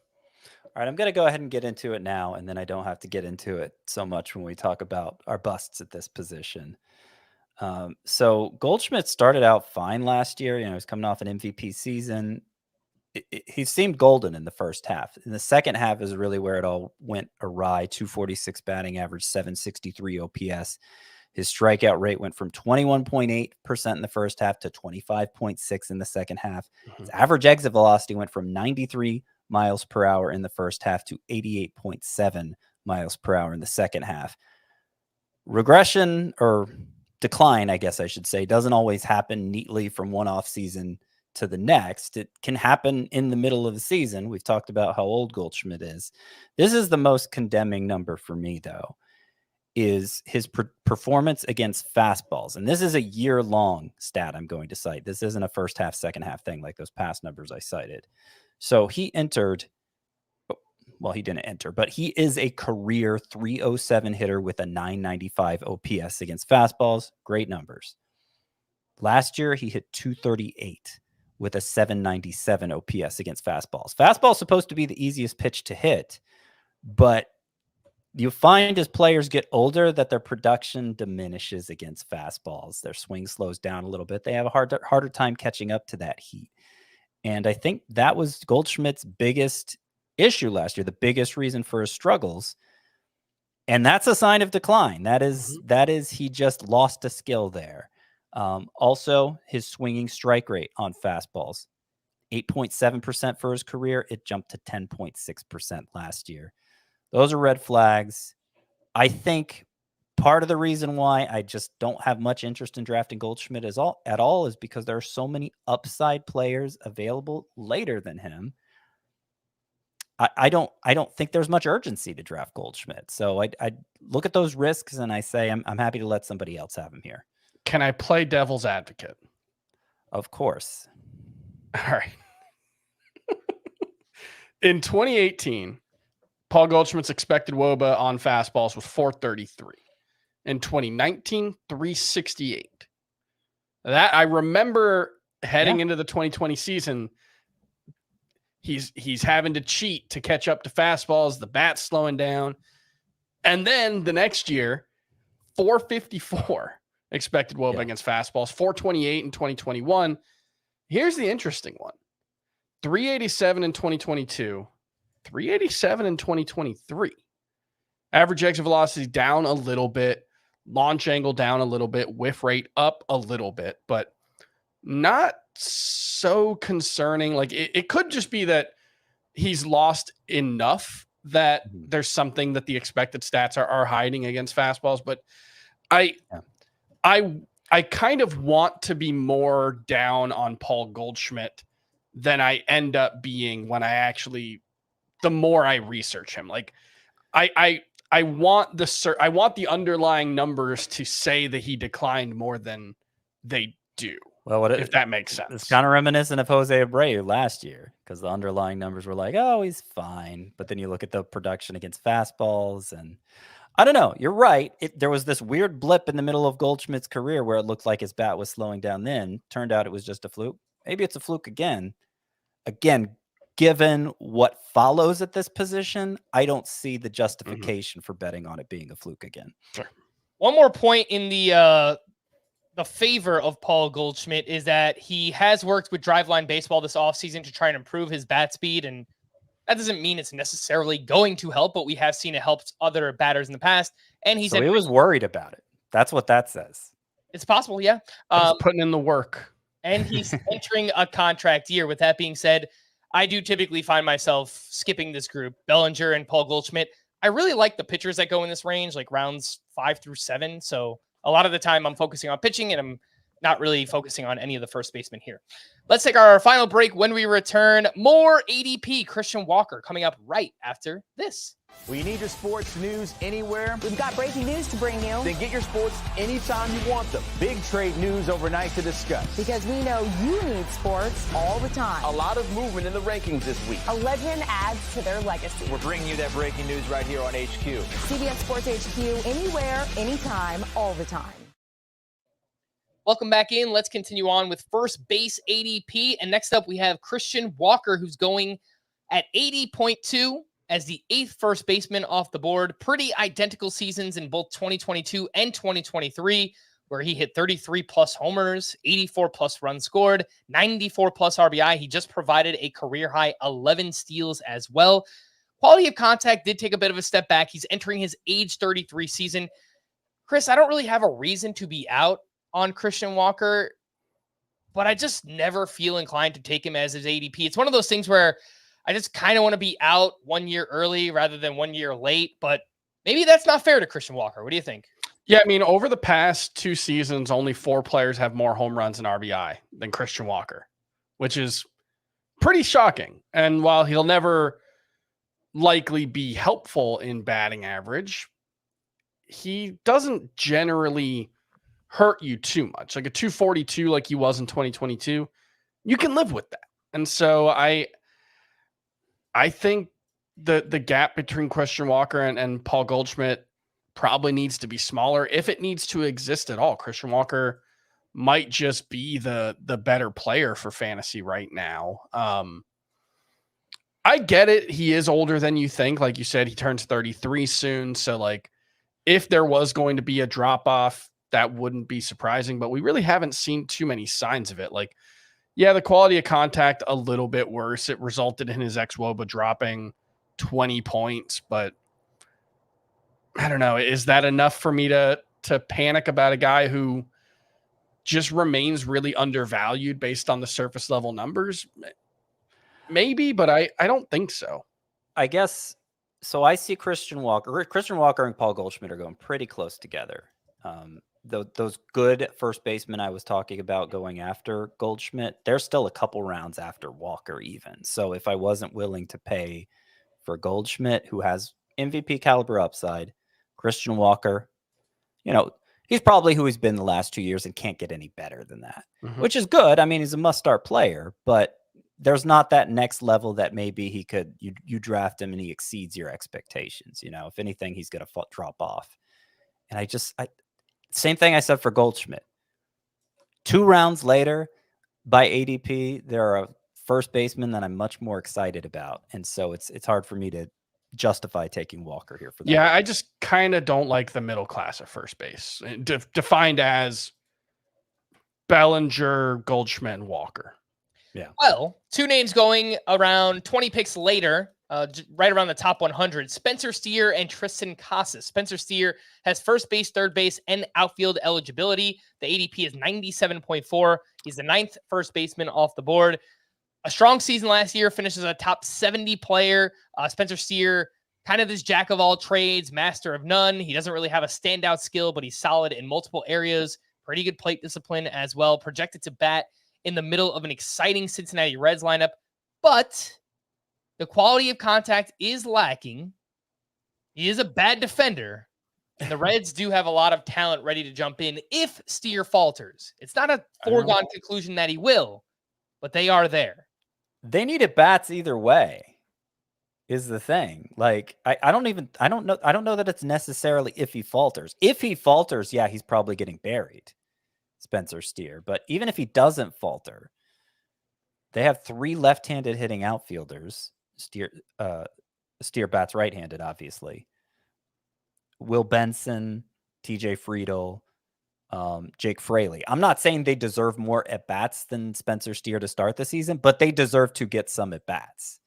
All right, I'm going to go ahead and get into it now, and then I don't have to get into it so much when we talk about our busts at this position. So Goldschmidt started out fine last year. He was coming off an MVP season. He seemed golden in the first half. In the second half is really where it all went awry. 246 batting average, 763 OPS. His strikeout rate went from 21.8% in the first half to 25.6% in the second half. His average exit velocity went from 93 miles per hour in the first half to 88.7 miles per hour in the second half. Regression, or decline, I guess I should say, doesn't always happen neatly from one off season to the next. It can happen in the middle of the season. We've talked about how old Goldschmidt is. This is the most condemning number for me, though, is his performance against fastballs. And this is a year-long stat I'm going to cite. This isn't a first half, second half thing like those past numbers I cited. So he entered, well, he didn't enter, but he is a career 307 hitter with a 995 OPS against fastballs. Great numbers. Last year, he hit 238 with a 797 OPS against fastballs. Fastball is supposed to be the easiest pitch to hit, but you find as players get older that their production diminishes against fastballs. Their swing slows down a little bit. They have a harder time catching up to that heat. And I think that was Goldschmidt's biggest issue last year, the biggest reason for his struggles. And that's a sign of decline. That is he just lost a skill there. Also, his swinging strike rate on fastballs, 8.7% for his career. It jumped to 10.6% last year. Those are red flags. I think part of the reason why I just don't have much interest in drafting Goldschmidt at all is because there are so many upside players available later than him. I don't think there's much urgency to draft Goldschmidt. So I look at those risks and I say I'm happy to let somebody else have him here. Can I play devil's advocate? Of course. All right. In 2018, Paul Goldschmidt's expected WOBA on fastballs was 433. In 2019, 368. That I remember heading into the 2020 season, he's having to cheat to catch up to fastballs, the bat's slowing down. And then the next year, 454 expected WOBA against fastballs, 428 in 2021. Here's the interesting one. 387 in 2022. 387 in 2023. Average exit velocity down a little bit, launch angle down a little bit, whiff rate up a little bit, but not so concerning. Like it could just be that he's lost enough that there's something that the expected stats are hiding against fastballs. But I kind of want to be more down on Paul Goldschmidt than I end up being when the more I research him. Like I want the underlying numbers to say that he declined more than they do. Well, if that makes sense. It's kind of reminiscent of Jose Abreu last year, because the underlying numbers were like, oh, he's fine. But then you look at the production against fastballs, and I don't know. You're right. There was this weird blip in the middle of Goldschmidt's career where it looked like his bat was slowing down then. Turned out it was just a fluke. Maybe it's a fluke again. Again, given what follows at this position, I don't see the justification for betting on it being a fluke again. Sure. One more point in the favor of Paul Goldschmidt is that he has worked with Driveline Baseball this offseason to try and improve his bat speed, and That doesn't mean it's necessarily going to help, but we have seen it helped other batters in the past. And he was worried about it. That's what that says. It's possible, yeah. He's putting in the work. And he's entering a contract year. With that being said, I do typically find myself skipping this group, Bellinger and Paul Goldschmidt. I really like the pitchers that go in this range, like rounds 5 through 7. So a lot of the time I'm focusing on pitching and I'm not really focusing on any of the first basemen here. Let's take our final break. When we return, more ADP Christian Walker coming up right after this. Well, you need your sports news anywhere? We've got breaking news to bring you. Then get your sports anytime you want them. Big trade news overnight to discuss. Because we know you need sports all the time. A lot of movement in the rankings this week. A legend adds to their legacy. We're bringing you that breaking news right here on HQ. CBS Sports HQ, anywhere, anytime, all the time. Welcome back in. Let's continue on with first base ADP. And next up, we have Christian Walker, who's going at 80.2 as the 8th first baseman off the board. Pretty identical seasons in both 2022 and 2023, where he hit 33 plus homers, 84 plus runs scored, 94 plus RBI. He just provided a career high 11 steals as well. Quality of contact did take a bit of a step back. He's entering his age 33 season. Chris, I don't really have a reason to be out on Christian Walker, but I just never feel inclined to take him as his ADP. It's one of those things where I just kind of want to be out 1 year early rather than 1 year late, but maybe that's not fair to Christian Walker. What do you think? Yeah, I mean, over the past 2 seasons, only 4 players have more home runs and RBI than Christian Walker, which is pretty shocking. And while he'll never likely be helpful in batting average, he doesn't generally hurt you too much. Like a 242 like he was in 2022, you can live with that. And so I think the gap between Christian Walker and Paul Goldschmidt probably needs to be smaller if it needs to exist at all. Christian Walker might just be the better player for fantasy right now. I get it. He is older than you think. Like you said, he turns 33 soon. So like if there was going to be a drop off, that wouldn't be surprising, but we really haven't seen too many signs of it. Like, yeah, the quality of contact a little bit worse. It resulted in his ex-WOBA dropping 20 points, but I don't know. Is that enough for me to panic about a guy who just remains really undervalued based on the surface level numbers? Maybe, but I don't think so. I guess so. I see Christian Walker and Paul Goldschmidt are going pretty close together. Those good first basemen I was talking about going after Goldschmidt, they're still a couple rounds after Walker even. So if I wasn't willing to pay for Goldschmidt, who has MVP caliber upside, Christian Walker, he's probably who he's been the last 2 years and can't get any better than that, which is good. I mean, he's a must-start player, but there's not that next level that maybe he could, you draft him and he exceeds your expectations. If anything, he's going to drop off. And same thing I said for Goldschmidt. 2 rounds later, by ADP, there are a first baseman that I'm much more excited about. And so it's hard for me to justify taking Walker here for that. Yeah, I just kind of don't like the middle class of first base, defined as Bellinger, Goldschmidt, and Walker. Yeah. Well, 2 names going around 20 picks later, right around the top 100, Spencer Steer and Triston Casas. Spencer Steer has first base, third base, and outfield eligibility. The ADP is 97.4. He's the 9th first baseman off the board. A strong season last year, finishes a top 70 player. Spencer Steer, kind of this jack of all trades, master of none. He doesn't really have a standout skill, but he's solid in multiple areas. Pretty good plate discipline as well. Projected to bat in the middle of an exciting Cincinnati Reds lineup, but the quality of contact is lacking. He is a bad defender, and the Reds do have a lot of talent ready to jump in if Steer falters. It's not a foregone conclusion that he will, but they are there. They need at bats either way, is the thing. Like, I don't know that it's necessarily if he falters. If he falters, yeah, he's probably getting buried, Spencer Steer. But even if he doesn't falter, they have 3 left-handed hitting outfielders. Steer bats right-handed, obviously. Will Benson, TJ Friedel, Jake Fraley. I'm not saying they deserve more at-bats than Spencer Steer to start the season, but they deserve to get some at-bats.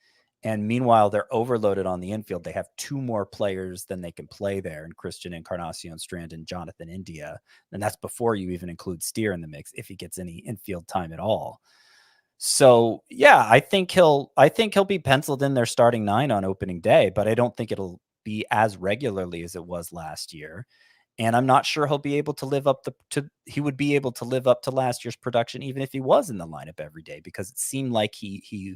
And meanwhile, they're overloaded on the infield. They have 2 more players than they can play there, and Christian Encarnacion Strand and Jonathan India. And that's before you even include Steer in the mix, if he gets any infield time at all. So yeah, I think he'll be penciled in their starting 9 on opening day, but I don't think it'll be as regularly as it was last year. And I'm not sure he'll be able to live up he would be able to live up to last year's production, even if he was in the lineup every day, because it seemed like he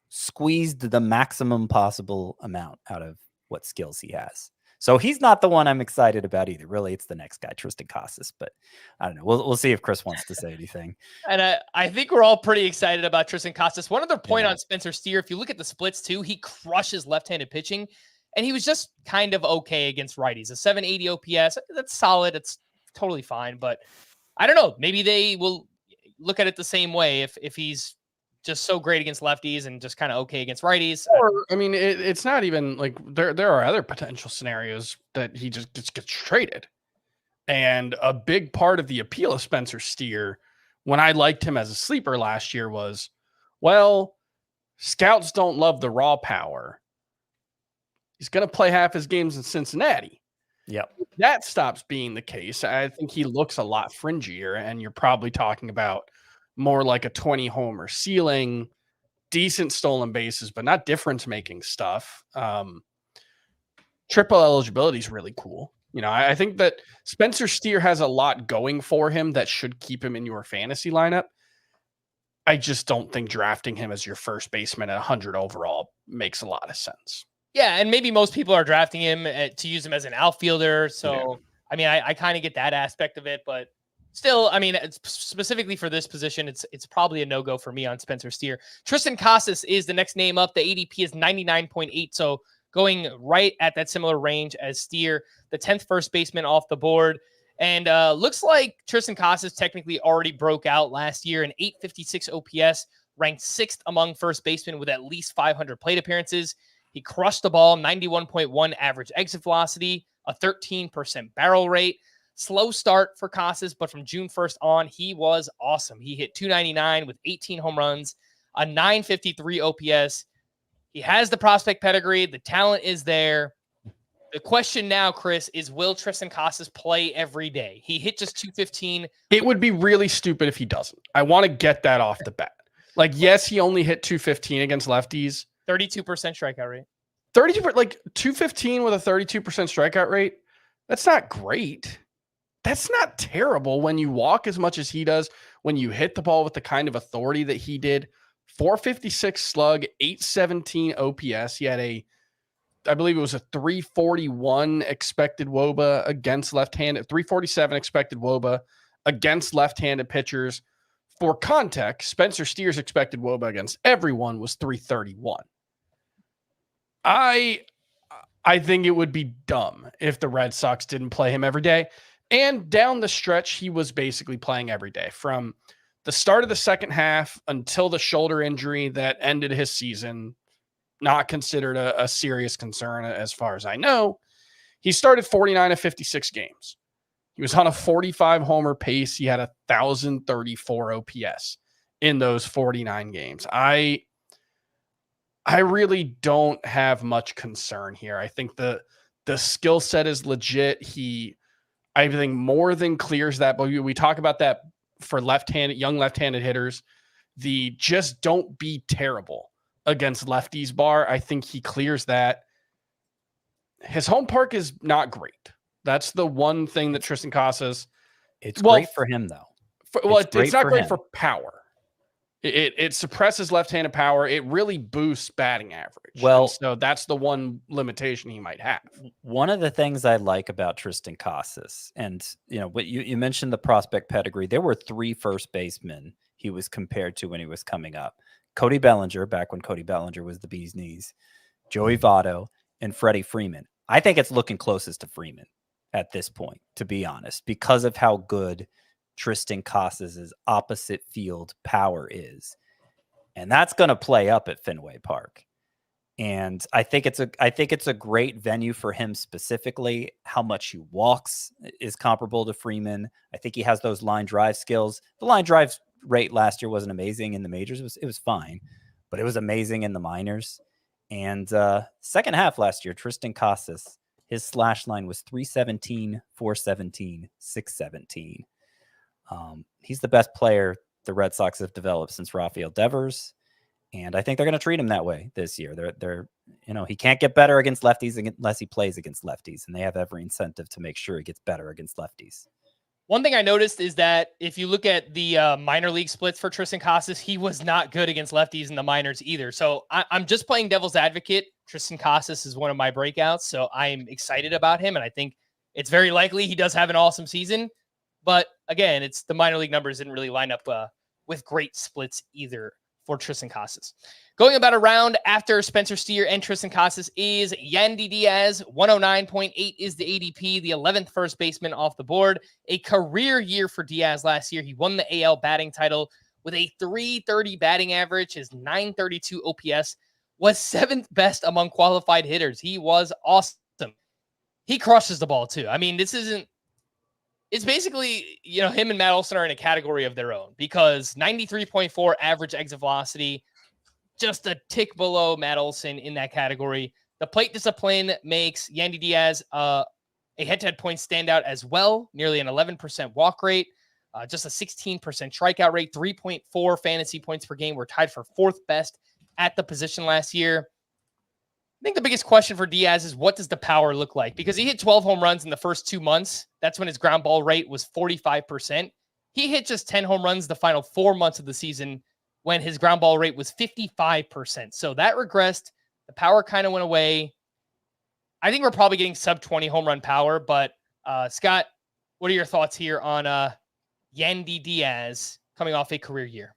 squeezed the maximum possible amount out of what skills he has. So he's not the one I'm excited about either. Really, it's the next guy, Triston Casas. But I don't know. We'll see if Chris wants to say anything. And I think we're all pretty excited about Triston Casas. One other point on Spencer Steer, if you look at the splits too, he crushes left-handed pitching, and he was just kind of okay against righties. A 780 OPS, that's solid. It's totally fine. But I don't know. Maybe they will look at it the same way if he's just so great against lefties and just kind of okay against righties. Or, I mean, it's not even like there are other potential scenarios that he just gets traded. And a big part of the appeal of Spencer Steer, when I liked him as a sleeper last year, was, well, scouts don't love the raw power. He's going to play half his games in Cincinnati. Yep. If that stops being the case, I think he looks a lot fringier, and you're probably talking about more like a 20 homer ceiling, decent stolen bases, but not difference-making stuff. Triple eligibility is really cool. You know, I think that Spencer Steer has a lot going for him that should keep him in your fantasy lineup. I just don't think drafting him as your first baseman at 100 overall makes a lot of sense. Yeah, and maybe most people are drafting him to use him as an outfielder. So, I mean, I kind of get that aspect of it, but still, I mean, specifically for this position, it's probably a no-go for me on Spencer Steer. Triston Casas is the next name up. The ADP is 99.8, so going right at that similar range as Steer, the 10th first baseman off the board. And looks like Triston Casas technically already broke out last year, an 856 OPS, ranked 6th among first basemen with at least 500 plate appearances. He crushed the ball, 91.1 average exit velocity, a 13% barrel rate. Slow start for Casas, but from June 1st on, he was awesome. He hit 299 with 18 home runs, a 953 OPS. He has the prospect pedigree. The talent is there. The question now, Chris, is will Triston Casas play every day? He hit just 215. It would be really stupid if he doesn't. I want to get that off the bat. Like, yes, he only hit 215 against lefties. 32% strikeout rate. 32, like 215 with a 32% strikeout rate. That's not great. That's not terrible when you walk as much as he does, when you hit the ball with the kind of authority that he did. 456 slug, 817 OPS. He had I believe it was a 341 expected WOBA against left-handed, 347 expected WOBA against left-handed pitchers. For context, Spencer Steer's expected WOBA against everyone was 331. I think it would be dumb if the Red Sox didn't play him every day. And down the stretch, he was basically playing every day. From the start of the second half until the shoulder injury that ended his season, not considered a serious concern as far as I know, he started 49 of 56 games. He was on a 45 homer pace. He had 1,034 OPS in those 49 games. I really don't have much concern here. I think the skill set is legit. I think more than clears that, but we talk about that for young left-handed hitters. The just don't be terrible against lefties bar. I think he clears that. His home park is not great. That's the one thing that Triston Casas. It's great for him, though. It's not great for power. It suppresses left-handed power. It really boosts batting average. Well, and so that's the one limitation he might have. One of the things I like about Triston Casas, and what you mentioned the prospect pedigree. There were 3 first basemen he was compared to when he was coming up: Cody Bellinger, back when Cody Bellinger was the bee's knees, Joey Votto, and Freddie Freeman. I think it's looking closest to Freeman at this point, to be honest, because of how good Triston Casas' opposite field power is. And that's going to play up at Fenway Park. And I think it's a great venue for him specifically. How much he walks is comparable to Freeman. I think he has those line drive skills. The line drive rate last year wasn't amazing in the majors. It was fine. but it was amazing in the minors. And second half last year, Triston Casas, his slash line was 317, 417, 617. He's the best player the Red Sox have developed since Rafael Devers. And I think they're going to treat him that way this year. They're he can't get better against lefties unless he plays against lefties, and they have every incentive to make sure he gets better against lefties. One thing I noticed is that if you look at the minor league splits for Triston Casas, he was not good against lefties in the minors either. So I'm just playing devil's advocate. Triston Casas is one of my breakouts, so I'm excited about him, and I think it's very likely he does have an awesome season. But again, it's the minor league numbers didn't really line up with great splits either for Triston Casas. Going about a round after Spencer Steer and Triston Casas is Yandy Diaz. 109.8 is the ADP, the 11th first baseman off the board. A career year for Diaz last year. He won the AL batting title with a 330 batting average. His 932 OPS was 7th best among qualified hitters. He was awesome. He crushes the ball too. I mean, it's basically, him and Matt Olson are in a category of their own because 93.4 average exit velocity, just a tick below Matt Olson in that category. The plate discipline makes Yandy Diaz a head-to-head point standout as well, nearly an 11% walk rate, just a 16% strikeout rate, 3.4 fantasy points per game. We're tied for 4th best at the position last year. I think the biggest question for Diaz is what does the power look like? Because he hit 12 home runs in the first 2 months. That's when his ground ball rate was 45%. He hit just 10 home runs the final 4 months of the season when his ground ball rate was 55%. So that regressed. The power kind of went away. I think we're probably getting sub 20 home run power. But Scott, what are your thoughts here on Yandy Diaz coming off a career year?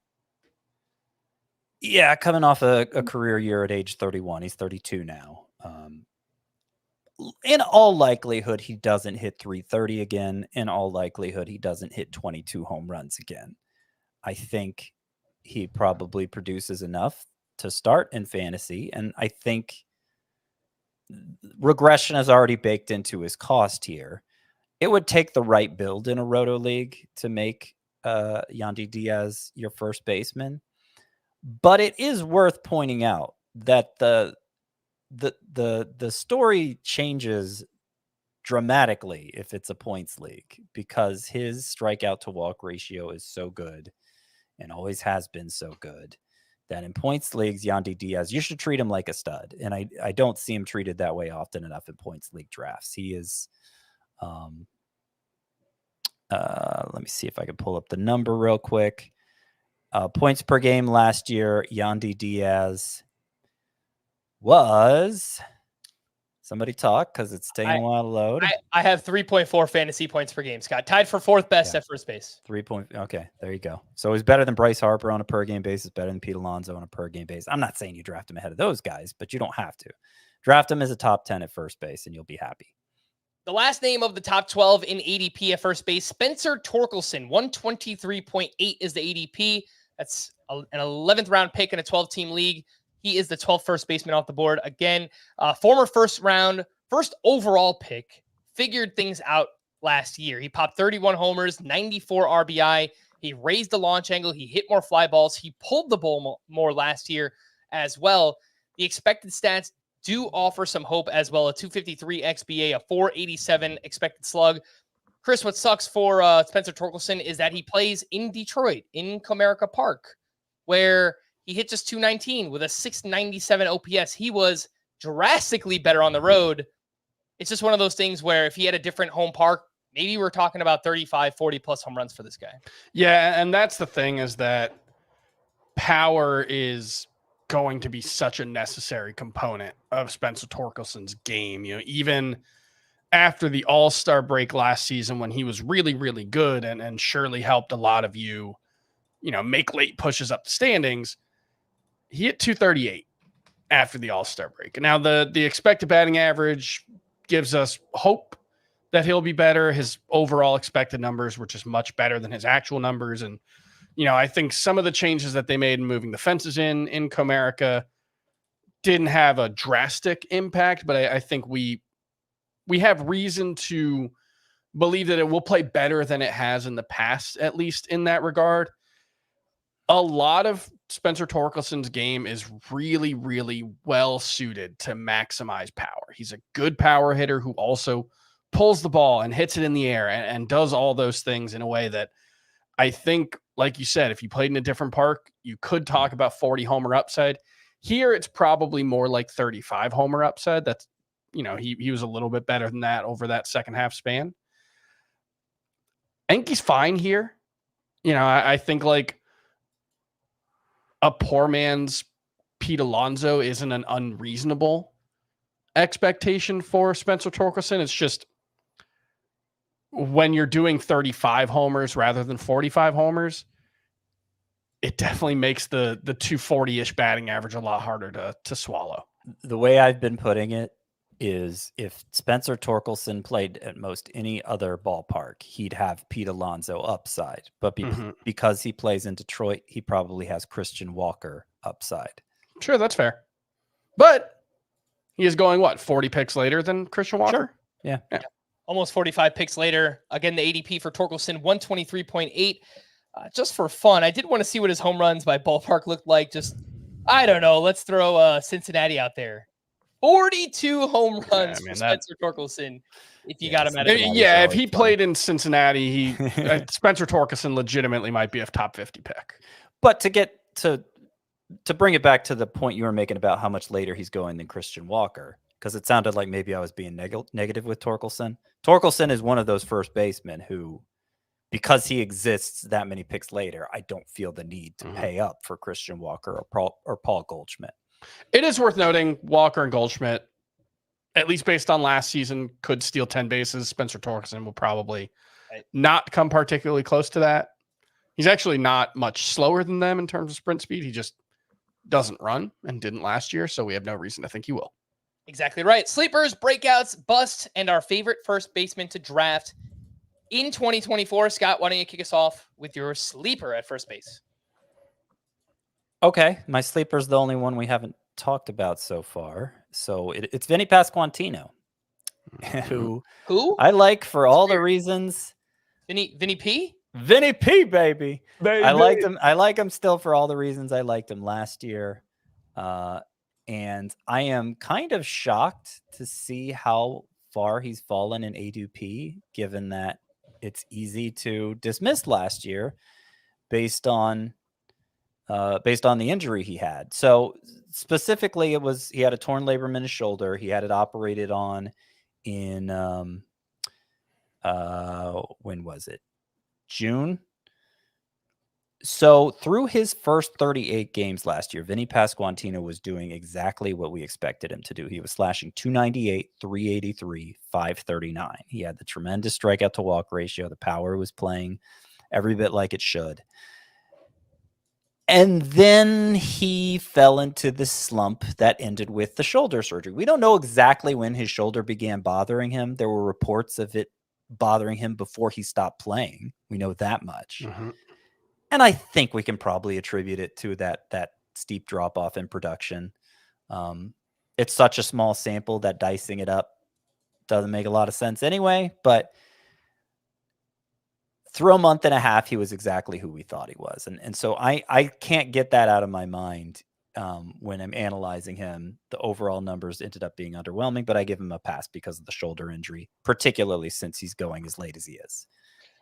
Yeah, coming off a career year at age 31. He's 32 now. In all likelihood, he doesn't hit 330 again. In all likelihood, he doesn't hit 22 home runs again. I think he probably produces enough to start in fantasy. And I think regression is already baked into his cost here. It would take the right build in a roto league to make Yandy Diaz your first baseman. But it is worth pointing out that the story changes dramatically if it's a points league because his strikeout to walk ratio is so good and always has been so good that in points leagues, Yandy Diaz, you should treat him like a stud. And I don't see him treated that way often enough in points league drafts. He is, let me see if I can pull up the number real quick. Points per game last year, Yandy Diaz was... Somebody talk because it's taking a while to load. I have 3.4 fantasy points per game, Scott. Tied for 4th best at first base. Okay, there you go. So he's better than Bryce Harper on a per game basis, better than Pete Alonso on a per game basis. I'm not saying you draft him ahead of those guys, but you don't have to. Draft him as a top 10 at first base and you'll be happy. The last name of the top 12 in ADP at first base, Spencer Torkelson. 123.8 is the ADP. That's an 11th round pick in a 12-team league. He is the 12th first baseman off the board. Again, former first overall pick, figured things out last year. He popped 31 homers, 94 RBI. He raised the launch angle. He hit more fly balls. He pulled the ball more last year as well. The expected stats do offer some hope as well. A 253 XBA, a 487 expected slug. Chris, what sucks for Spencer Torkelson is that he plays in Detroit, in Comerica Park, where he hit just 219 with a 697 OPS. He was drastically better on the road. It's just one of those things where if he had a different home park, maybe we're talking about 35, 40 plus home runs for this guy. Yeah, and that's the thing is that power is going to be such a necessary component of Spencer Torkelson's game. Even after the All-Star break last season when he was really, really good and surely helped a lot of you, make late pushes up the standings, he hit 238 after the All-Star break. Now, the expected batting average gives us hope that he'll be better. His overall expected numbers were just much better than his actual numbers. And, I think some of the changes that they made in moving the fences in Comerica didn't have a drastic impact, but I think we have reason to believe that it will play better than it has in the past, at least in that regard. A lot of Spencer Torkelson's game is really, really well suited to maximize power. He's a good power hitter who also pulls the ball and hits it in the air and does all those things in a way that I think, like you said, if you played in a different park, you could talk about 40 homer upside. Here, it's probably more like 35 homer upside. That's, he was a little bit better than that over that second half span. I think he's fine here. I think like a poor man's Pete Alonso isn't an unreasonable expectation for Spencer Torkelson. It's just when you're doing 35 homers rather than 45 homers, it definitely makes the 240-ish batting average a lot harder to swallow. The way I've been putting it is if Spencer Torkelson played at most any other ballpark, he'd have Pete Alonso upside. But because he plays in Detroit, he probably has Christian Walker upside. Sure, that's fair. But he is going, 40 picks later than Christian Walker? Sure. Yeah. Almost 45 picks later. Again, the ADP for Torkelson, 123.8. Just for fun, I did want to see what his home runs by ballpark looked like. Just, I don't know. Let's throw Cincinnati out there. 42 home runs for Spencer Torkelson. If you got him at if he played in Cincinnati, Spencer Torkelson legitimately might be a top 50 pick. But to get to bring it back to the point you were making about how much later he's going than Christian Walker, because it sounded like maybe I was being negative with Torkelson. Torkelson is one of those first basemen who, because he exists that many picks later, I don't feel the need to pay up for Christian Walker or Paul Goldschmidt. It is worth noting Walker and Goldschmidt, at least based on last season, could steal 10 bases. Spencer Torkelson will probably not come particularly close to that. He's actually not much slower than them in terms of sprint speed. He just doesn't run and didn't last year, so we have no reason to think he will. Exactly right. Sleepers, breakouts, busts, and our favorite first baseman to draft in 2024. Scott, why don't you kick us off with your sleeper at first base? Okay, my sleeper's the only one we haven't talked about so far. So it's Vinny Pasquantino, who I like for all the reasons. Vinny P? Vinny P, baby. I liked him. I like him still for all the reasons I liked him last year. And I am kind of shocked to see how far he's fallen in ADP, given that it's easy to dismiss last year based on the injury he had. So specifically, he had a torn labrum in his shoulder. He had it operated on in when was it? June. So through his first 38 games last year, Vinny Pasquantino was doing exactly what we expected him to do. He was slashing 298, 383, 539. He had the tremendous strikeout to walk ratio. The power was playing every bit like it should. And then he fell into the slump that ended with the shoulder surgery. We don't know exactly when his shoulder began bothering him. There were reports of it bothering him before he stopped playing. We know that much. And I think we can probably attribute it to that steep drop off in production. It's such a small sample that dicing it up doesn't make a lot of sense anyway, but through a month and a half, he was exactly who we thought he was. And so I can't get that out of my mind when I'm analyzing him. The overall numbers ended up being underwhelming, but I give him a pass because of the shoulder injury, particularly since he's going as late as he is.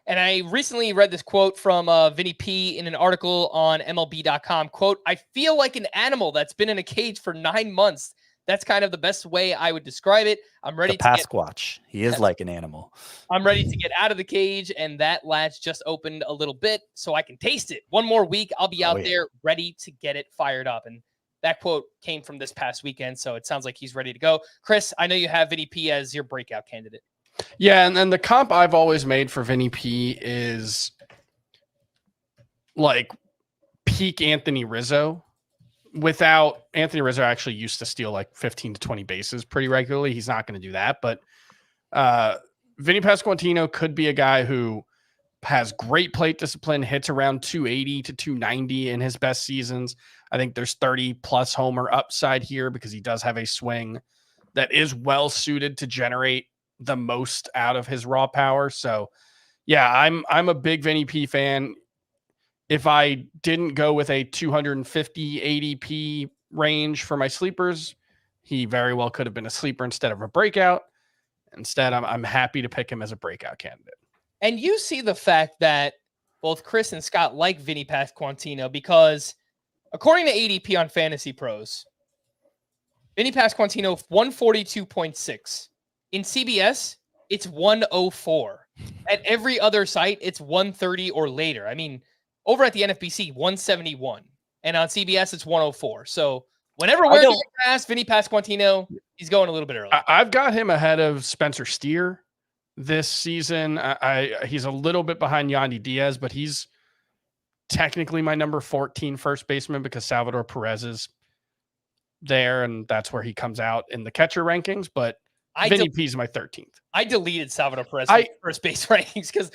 And I recently read this quote from Vinny P in an article on MLB.com. Quote, "I feel like an animal that's been in a cage for 9 months. That's kind of the best way I would describe it. I'm ready to Pasquatch. He is like an animal. I'm ready to get out of the cage, and that latch just opened a little bit so I can taste it. One more week, I'll be out there ready to get it fired up." And that quote came from this past weekend, so it sounds like he's ready to go. Chris, I know you have Vinny P as your breakout candidate. Yeah, and then the comp I've always made for Vinny P is like peak Anthony Rizzo. Without Anthony Rizzo actually used to steal like 15 to 20 bases pretty regularly. He's not going to do that, but Vinny Pasquantino could be a guy who has great plate discipline, hits around 280 to 290 in his best seasons. I think there's 30 plus homer upside here because he does have a swing that is well suited to generate the most out of his raw power. So yeah, I'm a big Vinny P fan. if I didn't go with a 250 ADP range for my sleepers, he very well could have been a sleeper instead of a breakout. Instead, I'm happy to pick him as a breakout candidate. And you see the fact that both Chris and Scott like Vinny Pasquantino because according to ADP on Fantasy Pros, Vinny Pasquantino 142.6. In CBS, it's 104. At every other site, it's 130 or later. I mean, over at the NFBC, 171. And on CBS, it's 104. So whenever we're getting past Vinny Pasquantino, he's going a little bit early. I've got him ahead of Spencer Steer this season. He's a little bit behind Yandy Diaz, but he's technically my number 14 first baseman because Salvador Perez is there, and that's where he comes out in the catcher rankings. But Vinny P is my 13th. I deleted Salvador Perez from first base rankings because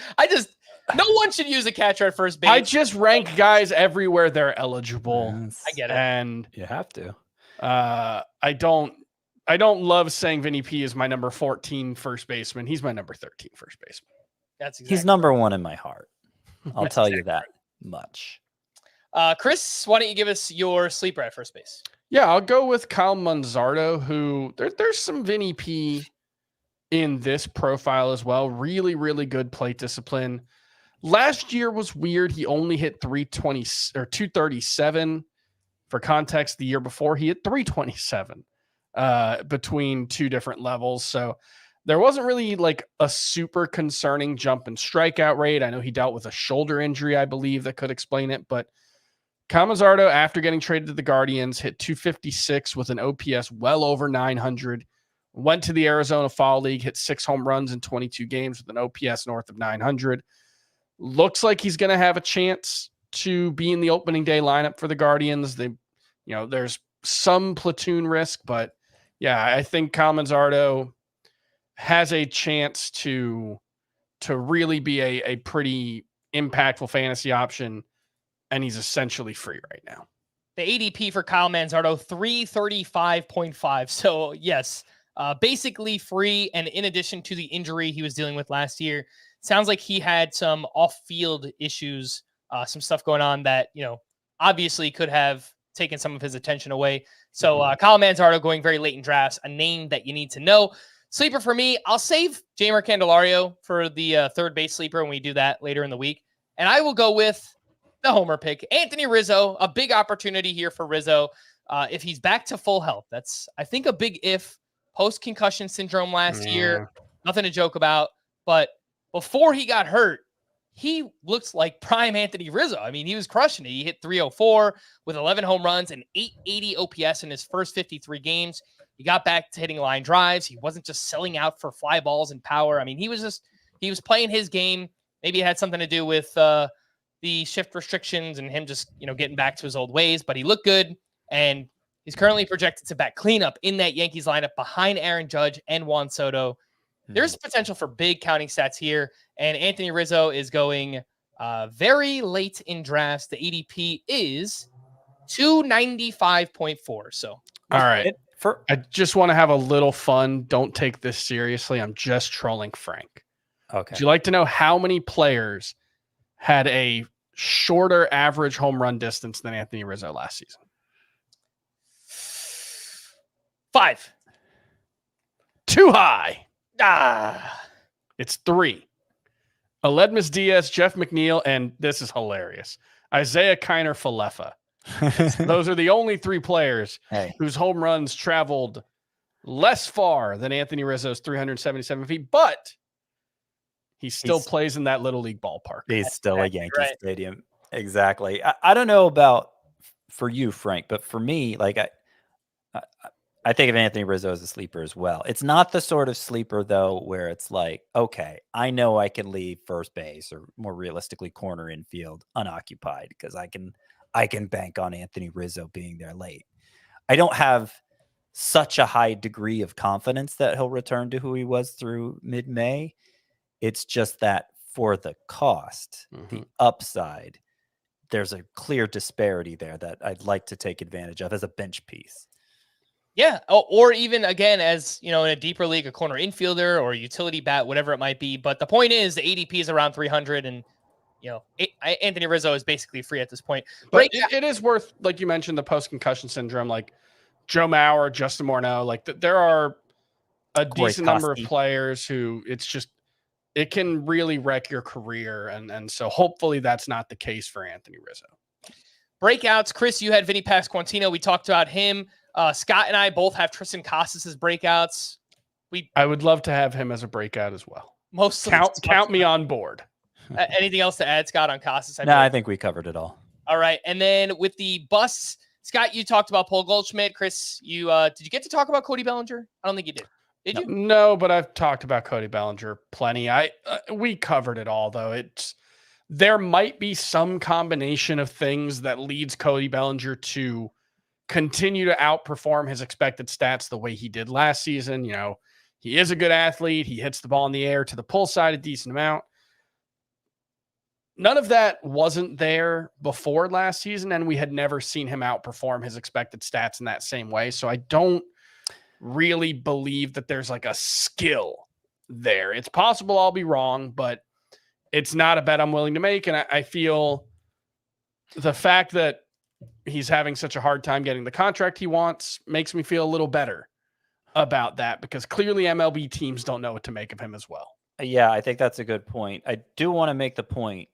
no one should use a catcher at first base. I just rank guys everywhere they're eligible. Yes. I get it. And you have to. I don't love saying Vinny P is my number 14 first baseman. He's my number 13 first baseman. That's exactly He's number one in my heart. I'll tell you that much. Chris, why don't you give us your sleeper at first base? Yeah, I'll go with Kyle Manzardo, who there's some Vinny P in this profile as well. Really, really good plate discipline. Last year was weird. He only hit 320 or 237. For context, the year before he hit 327 between two different levels. So there wasn't really like a super concerning jump in strikeout rate. I know he dealt with a shoulder injury, I believe, that could explain it, but Kyle Manzardo, after getting traded to the Guardians, hit 256 with an OPS well over 900. Went to the Arizona Fall League, hit 6 home runs in 22 games with an OPS north of 900. Looks like he's going to have a chance to be in the opening day lineup for the Guardians. There's some platoon risk, but yeah, I think Kyle Manzardo has a chance to really be a pretty impactful fantasy option. And he's essentially free right now. The ADP for Kyle Manzardo, 335.5. So, yes, basically free. And in addition to the injury he was dealing with last year, sounds like he had some off-field issues, some stuff going on that, obviously could have taken some of his attention away. So, Kyle Manzardo going very late in drafts, a name that you need to know. Sleeper for me, I'll save Jeimer Candelario for the third base sleeper when we do that later in the week. And I will go with the homer pick, Anthony Rizzo. A big opportunity here for Rizzo. If he's back to full health, that's, I think, a big if. Post-concussion syndrome last year, nothing to joke about. But before he got hurt, he looks like prime Anthony Rizzo. I mean, he was crushing it. He hit 304 with 11 home runs and 880 OPS in his first 53 games. He got back to hitting line drives. He wasn't just selling out for fly balls and power. I mean, he was playing his game. Maybe it had something to do with the shift restrictions and him just, getting back to his old ways, but he looked good. And he's currently projected to bat cleanup in that Yankees lineup behind Aaron Judge and Juan Soto. There's potential for big counting stats here. And Anthony Rizzo is going very late in drafts. The ADP is 295.4. So, all right. I just want to have a little fun. Don't take this seriously. I'm just trolling Frank. Okay. Would you like to know how many players had a shorter average home run distance than Anthony Rizzo last season? 5. Too high. Ah. It's 3. Aledmus Diaz, Jeff McNeil, and this is hilarious, Isaiah Kiner Falefa. Those are the only 3 players whose home runs traveled less far than Anthony Rizzo's 377 feet, but he still plays in that little league ballpark. He's still a Yankee Stadium. Exactly. I don't know about for you, Frank, but for me, like I think of Anthony Rizzo as a sleeper as well. It's not the sort of sleeper, though, where it's like, okay, I know I can leave first base or more realistically corner infield unoccupied because I can bank on Anthony Rizzo being there late. I don't have such a high degree of confidence that he'll return to who he was through mid-May. It's just that for the cost, the upside, there's a clear disparity there that I'd like to take advantage of as a bench piece. Yeah. Or even, again, as, in a deeper league, a corner infielder or a utility bat, whatever it might be. But the point is the ADP is around 300 and, Anthony Rizzo is basically free at this point. But it is worth, like you mentioned, the post-concussion syndrome, like Joe Mauer, Justin Morneau, like there are a decent number of players who it can really wreck your career. And so hopefully that's not the case for Anthony Rizzo. Breakouts. Chris, you had Vinny Pasquantino. We talked about him. Scott and I both have Triston Casas as breakouts. I would love to have him as a breakout as well. Mostly count me on board. Anything else to add, Scott, on Casas? No, I think we covered it all. All right. And then with the busts, Scott, you talked about Paul Goldschmidt. Chris, you did you get to talk about Cody Bellinger? I don't think you did. Did you? No, but I've talked about Cody Bellinger plenty. We covered it all, though. There might be some combination of things that leads Cody Bellinger to continue to outperform his expected stats the way he did last season. He is a good athlete. He hits the ball in the air to the pull side a decent amount. None of that wasn't there before last season, and we had never seen him outperform his expected stats in that same way. So I don't really believe that there's like a skill there. It's possible I'll be wrong, but it's not a bet I'm willing to make. And I feel the fact that he's having such a hard time getting the contract he wants makes me feel a little better about that, because clearly MLB teams don't know what to make of him as well. Yeah, I think that's a good point. I do want to make the point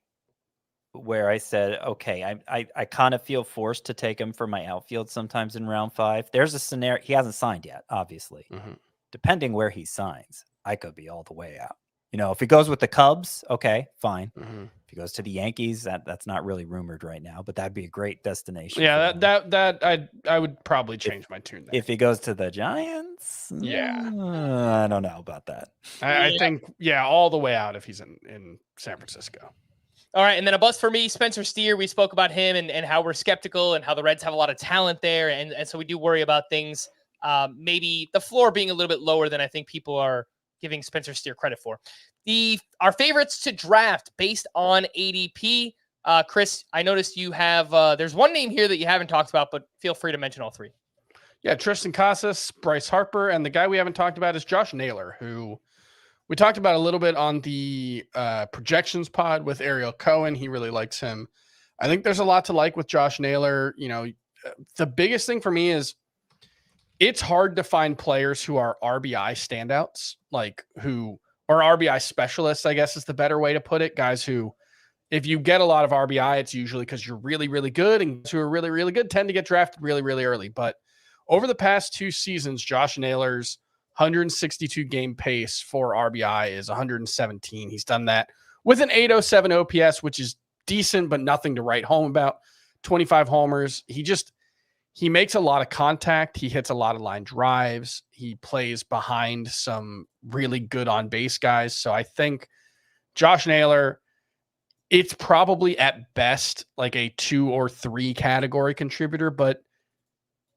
where I said, okay, I kind of feel forced to take him for my outfield sometimes in round 5. There's a scenario. He hasn't signed yet, obviously. Mm-hmm. Depending where he signs, I could be all the way out. If he goes with the Cubs, okay, fine. Mm-hmm. If he goes to the Yankees, that's not really rumored right now, but that'd be a great destination. Yeah, that I would probably change my tune there. If he goes to the Giants, I don't know about that. I think, all the way out if he's in San Francisco. All right, and then a bust for me, Spencer Steer. We spoke about him and how we're skeptical and how the Reds have a lot of talent there, and so we do worry about things. Maybe the floor being a little bit lower than I think people are giving Spencer Steer credit for. Our favorites to draft based on ADP. Chris, I noticed you have there's one name here that you haven't talked about, but feel free to mention all 3. Yeah, Triston Casas, Bryce Harper, and the guy we haven't talked about is Josh Naylor, who we talked about a little bit on the projections pod with Ariel Cohen. He really likes him. I think there's a lot to like with Josh Naylor. The biggest thing for me is it's hard to find players who are RBI standouts, or RBI specialists, I guess is the better way to put it. Guys who, if you get a lot of RBI, it's usually because you're really, really good, and guys who are really, really good tend to get drafted really, really early. But over the past 2 seasons, Josh Naylor's 162 game pace for RBI is 117. He's done that with an 807 OPS, which is decent, but nothing to write home about. 25 homers. He makes a lot of contact. He hits a lot of line drives. He plays behind some really good on base guys. So I think Josh Naylor, it's probably at best like a 2 or 3 category contributor, but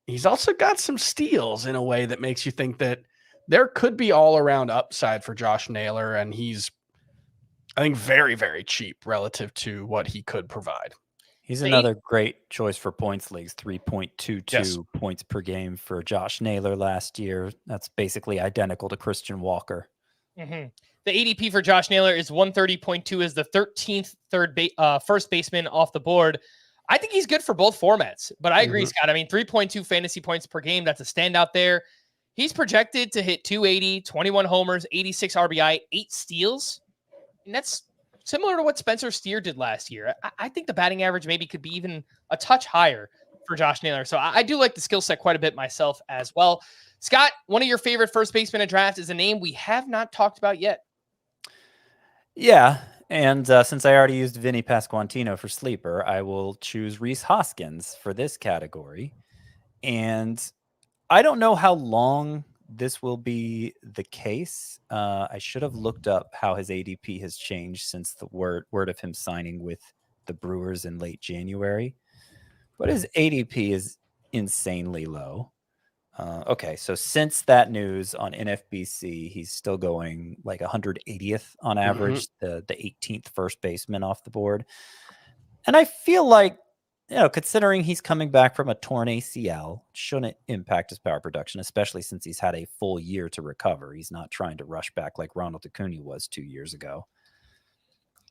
he's also got some steals in a way that makes you think that there could be all around upside for Josh Naylor. And he's, I think, very, very cheap relative to what he could provide. He's another great choice for points leagues. 3.22 points per game for Josh Naylor last year. That's basically identical to Christian Walker. Mm-hmm. The ADP for Josh Naylor is 130.2 as the 13th first baseman off the board. I think he's good for both formats, but I agree, Scott. I mean, 3.2 fantasy points per game. That's a standout there. He's projected to hit 280, 21 homers, 86 RBI, 8 steals. And that's similar to what Spencer Steer did last year. I think the batting average maybe could be even a touch higher for Josh Naylor. So I do like the skill set quite a bit myself as well. Scott, one of your favorite first basemen in draft is a name we have not talked about yet. Yeah, and since I already used Vinny Pasquantino for sleeper, I will choose Rhys Hoskins for this category. And I don't know how long this will be the case. I should have looked up how his ADP has changed since the word of him signing with the Brewers in late January. But his ADP is insanely low. Okay, so since that news on NFBC, he's still going like 180th on average, the 18th first baseman off the board. And I feel like, considering he's coming back from a torn ACL, shouldn't impact his power production, especially since he's had a full year to recover. He's not trying to rush back like Ronald Acuna was 2 years ago.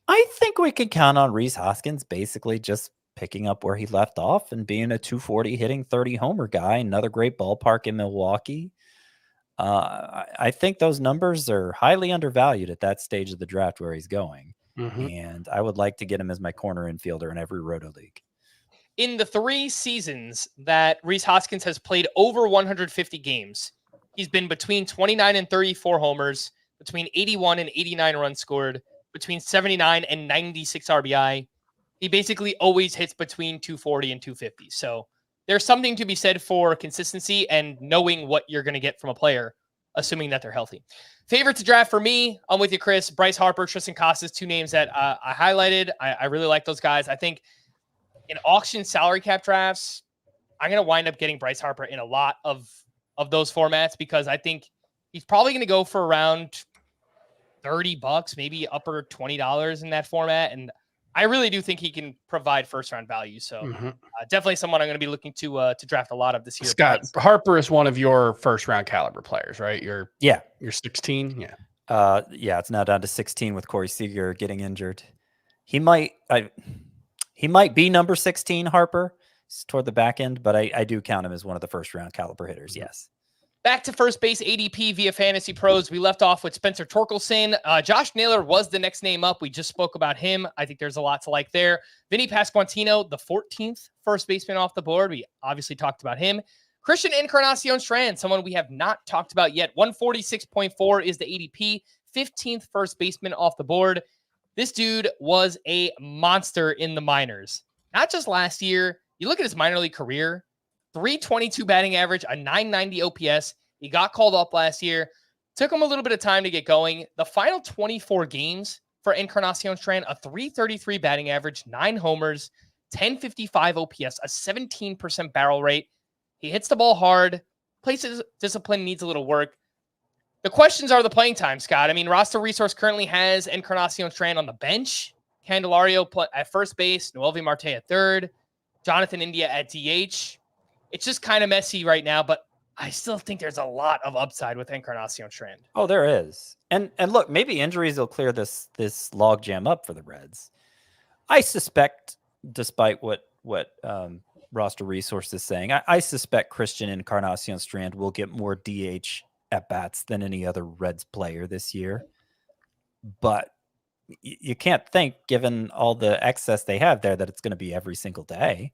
I think we can count on Rhys Hoskins basically just picking up where he left off and being a 240 hitting 30 homer guy. Another great ballpark in Milwaukee. I think those numbers are highly undervalued at that stage of the draft where he's going. And I would like to get him as my corner infielder in every Roto League. In the 3 seasons that Rhys Hoskins has played over 150 games, he's been between 29 and 34 homers, between 81 and 89 runs scored, between 79 and 96 RBI. He basically always hits between 240 and 250. So there's something to be said for consistency and knowing what you're going to get from a player, assuming that they're healthy. Favorite to draft for me, I'm with you, Chris. Bryce Harper, Triston Casas, 2 names that I highlighted. I really like those guys. I think in auction salary cap drafts, I'm going to wind up getting Bryce Harper in a lot of those formats because I think he's probably going to go for around $30, maybe upper $20 in that format. And I really do think he can provide first round value. So definitely someone I'm going to be looking to draft a lot of this year. Scott, Harper is one of your first round caliber players, right? You're 16. Yeah. Yeah. It's now down to 16 with Corey Seager getting injured. He might be number 16, Harper. It's toward the back end, but I do count him as one of the first round caliber hitters. Yes. Back to first base ADP via Fantasy Pros. We left off with Spencer Torkelson. Josh Naylor was the next name up. We just spoke about him. I think there's a lot to like there. Vinny Pasquantino, the 14th first baseman off the board. We obviously talked about him. Christian Encarnacion Strand, someone we have not talked about yet. 146.4 is the ADP. 15th first baseman off the board. This dude was a monster in the minors. Not just last year. You look at his minor league career. 322 batting average, a 990 OPS. He got called up last year. Took him a little bit of time to get going. The final 24 games for Encarnacion Strand, a 333 batting average, 9 homers, 1055 OPS, a 17% barrel rate. He hits the ball hard. Places discipline needs a little work. The questions are the playing time, Scott. I mean, Roster Resource currently has Encarnacion Strand on the bench. Candelario at first base, Noelvi Marte at third, Jonathan India at DH. It's just kind of messy right now, but I still think there's a lot of upside with Encarnacion Strand. Oh, there is. And look, maybe injuries will clear this log jam up for the Reds. I suspect, despite what Roster Resource is saying, I suspect Christian Encarnacion Strand will get more DH at bats than any other Reds player this year. But you can't think, given all the excess they have there, that it's going to be every single day.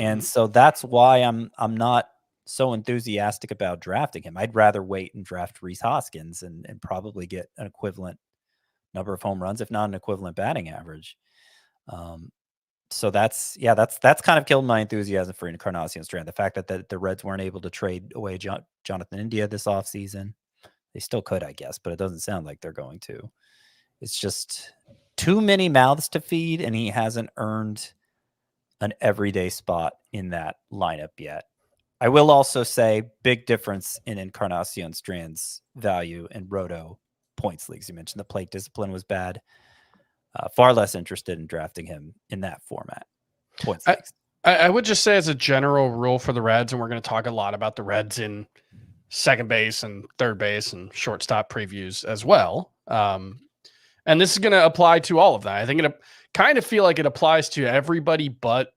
And so that's why I'm not so enthusiastic about drafting him. I'd rather wait and draft Rhys Hoskins and probably get an equivalent number of home runs, if not an equivalent batting average. So that's kind of killed my enthusiasm for Encarnacion Strand. The fact that the Reds weren't able to trade away Jonathan India this offseason. They still could, I guess, but it doesn't sound like they're going to. It's just too many mouths to feed, and he hasn't earned an everyday spot in that lineup yet. I will also say big difference in Encarnacion Strand's value in Roto points leagues. You mentioned the plate discipline was bad. Far less interested in drafting him in that format. Points leagues. I would just say as a general rule for the Reds, and we're going to talk a lot about the Reds in second base and third base and shortstop previews as well. And this is going to apply to all of that. I think it kind of feel like it applies to everybody but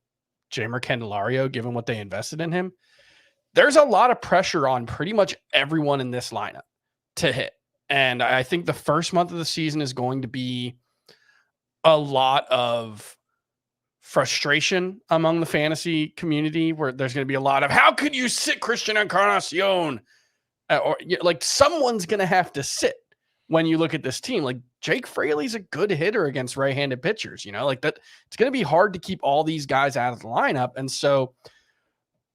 Jeimer Candelario, given what they invested in him. There's a lot of pressure on pretty much everyone in this lineup to hit. And I think the first month of the season is going to be a lot of frustration among the fantasy community, where there's going to be a lot of, how could you sit Christian Encarnacion? Or like, someone's going to have to sit when you look at this team. Like, Jake Fraley's a good hitter against right-handed pitchers, like that. It's going to be hard to keep all these guys out of the lineup. And so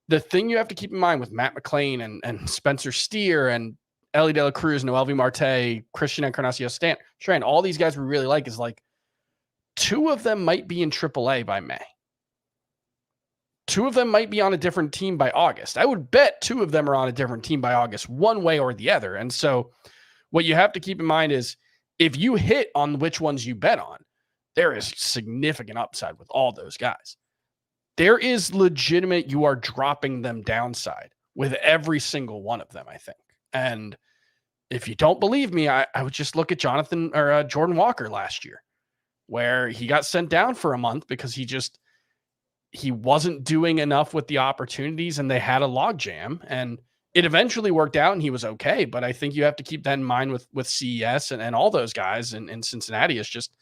the thing you have to keep in mind with Matt McClain and Spencer Steer and Ellie De La Cruz, Noelvi Marte, Christian Encarnacion Strand, all these guys we really like, is like 2 of them might be in AAA by May. 2 of them might be on a different team by August. I would bet 2 of them are on a different team by August, one way or the other. And so what you have to keep in mind is, if you hit on which ones you bet on, there is significant upside with all those guys. There is legitimate, you are dropping them downside with every single one of them, I think. And if you don't believe me, I would just look at Jordan Walker last year. where he got sent down for a month because he wasn't doing enough with the opportunities and they had a logjam, and it eventually worked out and he was okay. But I think you have to keep that in mind with CES and all those guys in Cincinnati. It's just,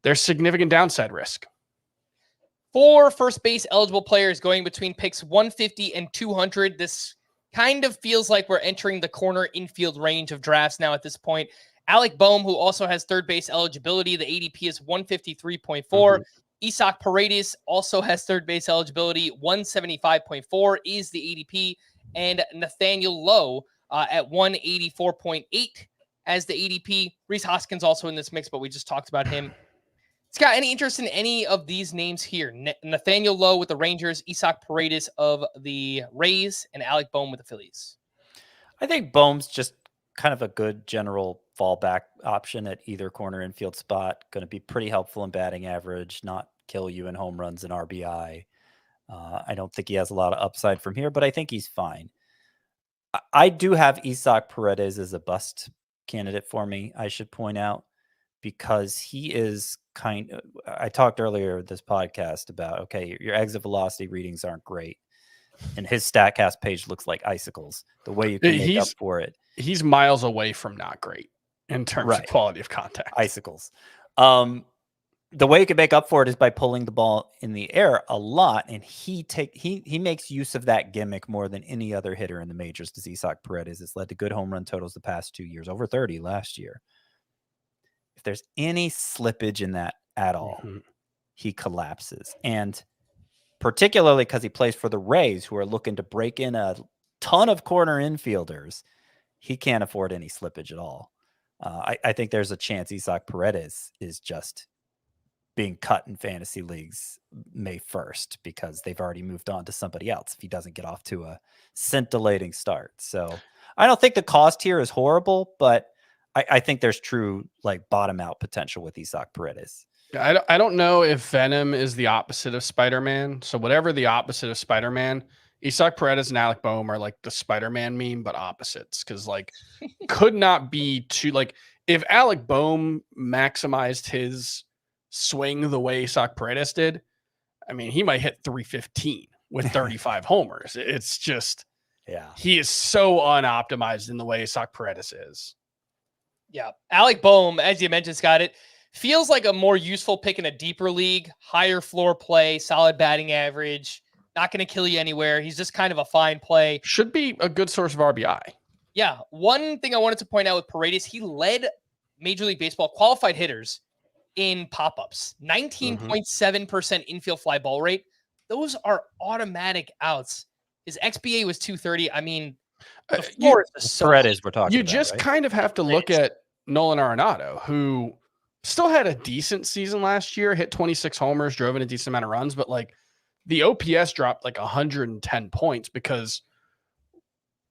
there's significant downside risk. 4 first base eligible players going between picks 150 and 200. This kind of feels like we're entering the corner infield range of drafts now at this point. Alec Boehm, who also has third base eligibility, the ADP is 153.4. Isaac Paredes also has third base eligibility, 175.4 is the ADP. And Nathaniel Lowe at 184.8 as the ADP. Rhys Hoskins also in this mix, but we just talked about him. Scott, any interest in any of these names here? Nathaniel Lowe with the Rangers, Isaac Paredes of the Rays, and Alec Boehm with the Phillies. I think Boehm's just kind of a good general fallback option at either corner infield spot. Going to be pretty helpful in batting average, not kill you in home runs and RBI. I don't think he has a lot of upside from here, but I think he's fine. I do have Isaac Paredes as a bust candidate for me, I should point out, because he is I talked earlier this podcast about, okay, your exit velocity readings aren't great. And his StatCast page looks like icicles. The way you can make up for it. He's miles away from not great in terms of quality of contact. Icicles. The way you can make up for it is by pulling the ball in the air a lot. And he makes use of that gimmick more than any other hitter in the majors. Does Isaac Paredes. It's led to good home run totals the past 2 years, over 30 last year. If there's any slippage in that at all, he collapses. And particularly because he plays for the Rays, who are looking to break in a ton of corner infielders, he can't afford any slippage at all. I think there's a chance Isaac Paredes is just being cut in fantasy leagues May 1st because they've already moved on to somebody else if he doesn't get off to a scintillating start. So I don't think the cost here is horrible, but I think there's true like bottom out potential with Isaac Paredes. I don't know if Venom is the opposite of Spider-Man. So whatever the opposite of Spider-Man, Isaac Paredes and Alec Boehm are like the Spider-Man meme, but opposites. Because like could not be too like if Alec Boehm maximized his swing the way Isaac Paredes did, I mean, he might hit 315 with 35 homers. It's just, he is so unoptimized in the way Isaac Paredes is. Yeah. Alec Boehm, as you mentioned, Scott, it feels like a more useful pick in a deeper league, higher floor play, solid batting average, not going to kill you anywhere. He's just kind of a fine play. Should be a good source of RBI. Yeah. One thing I wanted to point out with Paredes, he led Major League Baseball qualified hitters in pop-ups, 19.7% infield fly ball rate. Those are automatic outs. His XBA was 230. I mean, the floor is so Paredes we're talking you about, just right? kind of have to look at Nolan Arenado, who still had a decent season last year, hit 26 homers, drove in a decent amount of runs, but like the OPS dropped like 110 points because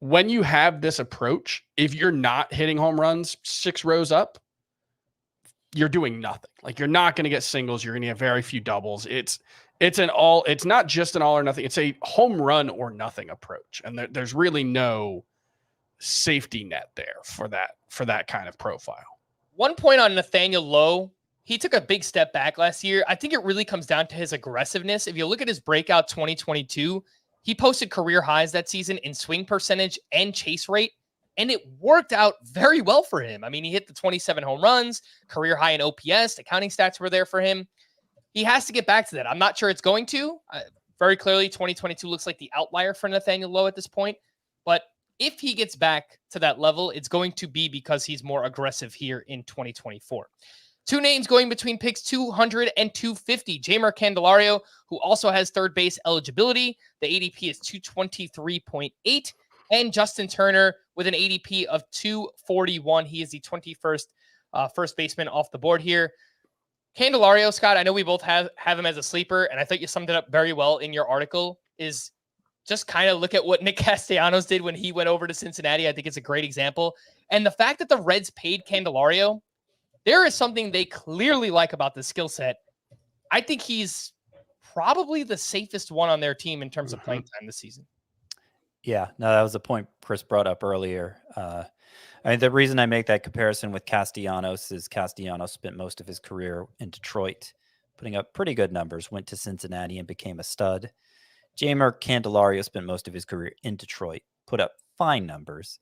when you have this approach, if you're not hitting home runs 6 rows up, you're doing nothing. Like you're not going to get singles. You're going to get very few doubles. It's not just an all or nothing. It's a home run or nothing approach. And there's really no safety net there for that kind of profile. 1 point on Nathaniel Lowe. He took a big step back last year. I think it really comes down to his aggressiveness. If you look at his breakout 2022, he posted career highs that season in swing percentage and chase rate, and it worked out very well for him. I mean, he hit the 27 home runs, career high in OPS. The counting stats were there for him. He has to get back to that. I'm not sure it's going to. Very clearly, 2022 looks like the outlier for Nathaniel Lowe at this point. But if he gets back to that level, it's going to be because he's more aggressive here in 2024. 2 names going between picks 200 and 250. Jeimer Candelario, who also has third base eligibility. The ADP is 223.8. And Justin Turner with an ADP of 241. He is the 21st first baseman off the board here. Candelario, Scott, I know we both have him as a sleeper, and I thought you summed it up very well in your article, is just kind of look at what Nick Castellanos did when he went over to Cincinnati. I think it's a great example. And the fact that the Reds paid Candelario, there is something they clearly like about the skill set. I think he's probably the safest one on their team in terms of playing time this season. Yeah, no, that was a point Chris brought up earlier. I mean, the reason I make that comparison with Castellanos is Castellanos spent most of his career in Detroit, putting up pretty good numbers, went to Cincinnati and became a stud. Jeimer Candelario spent most of his career in Detroit, put up fine numbers,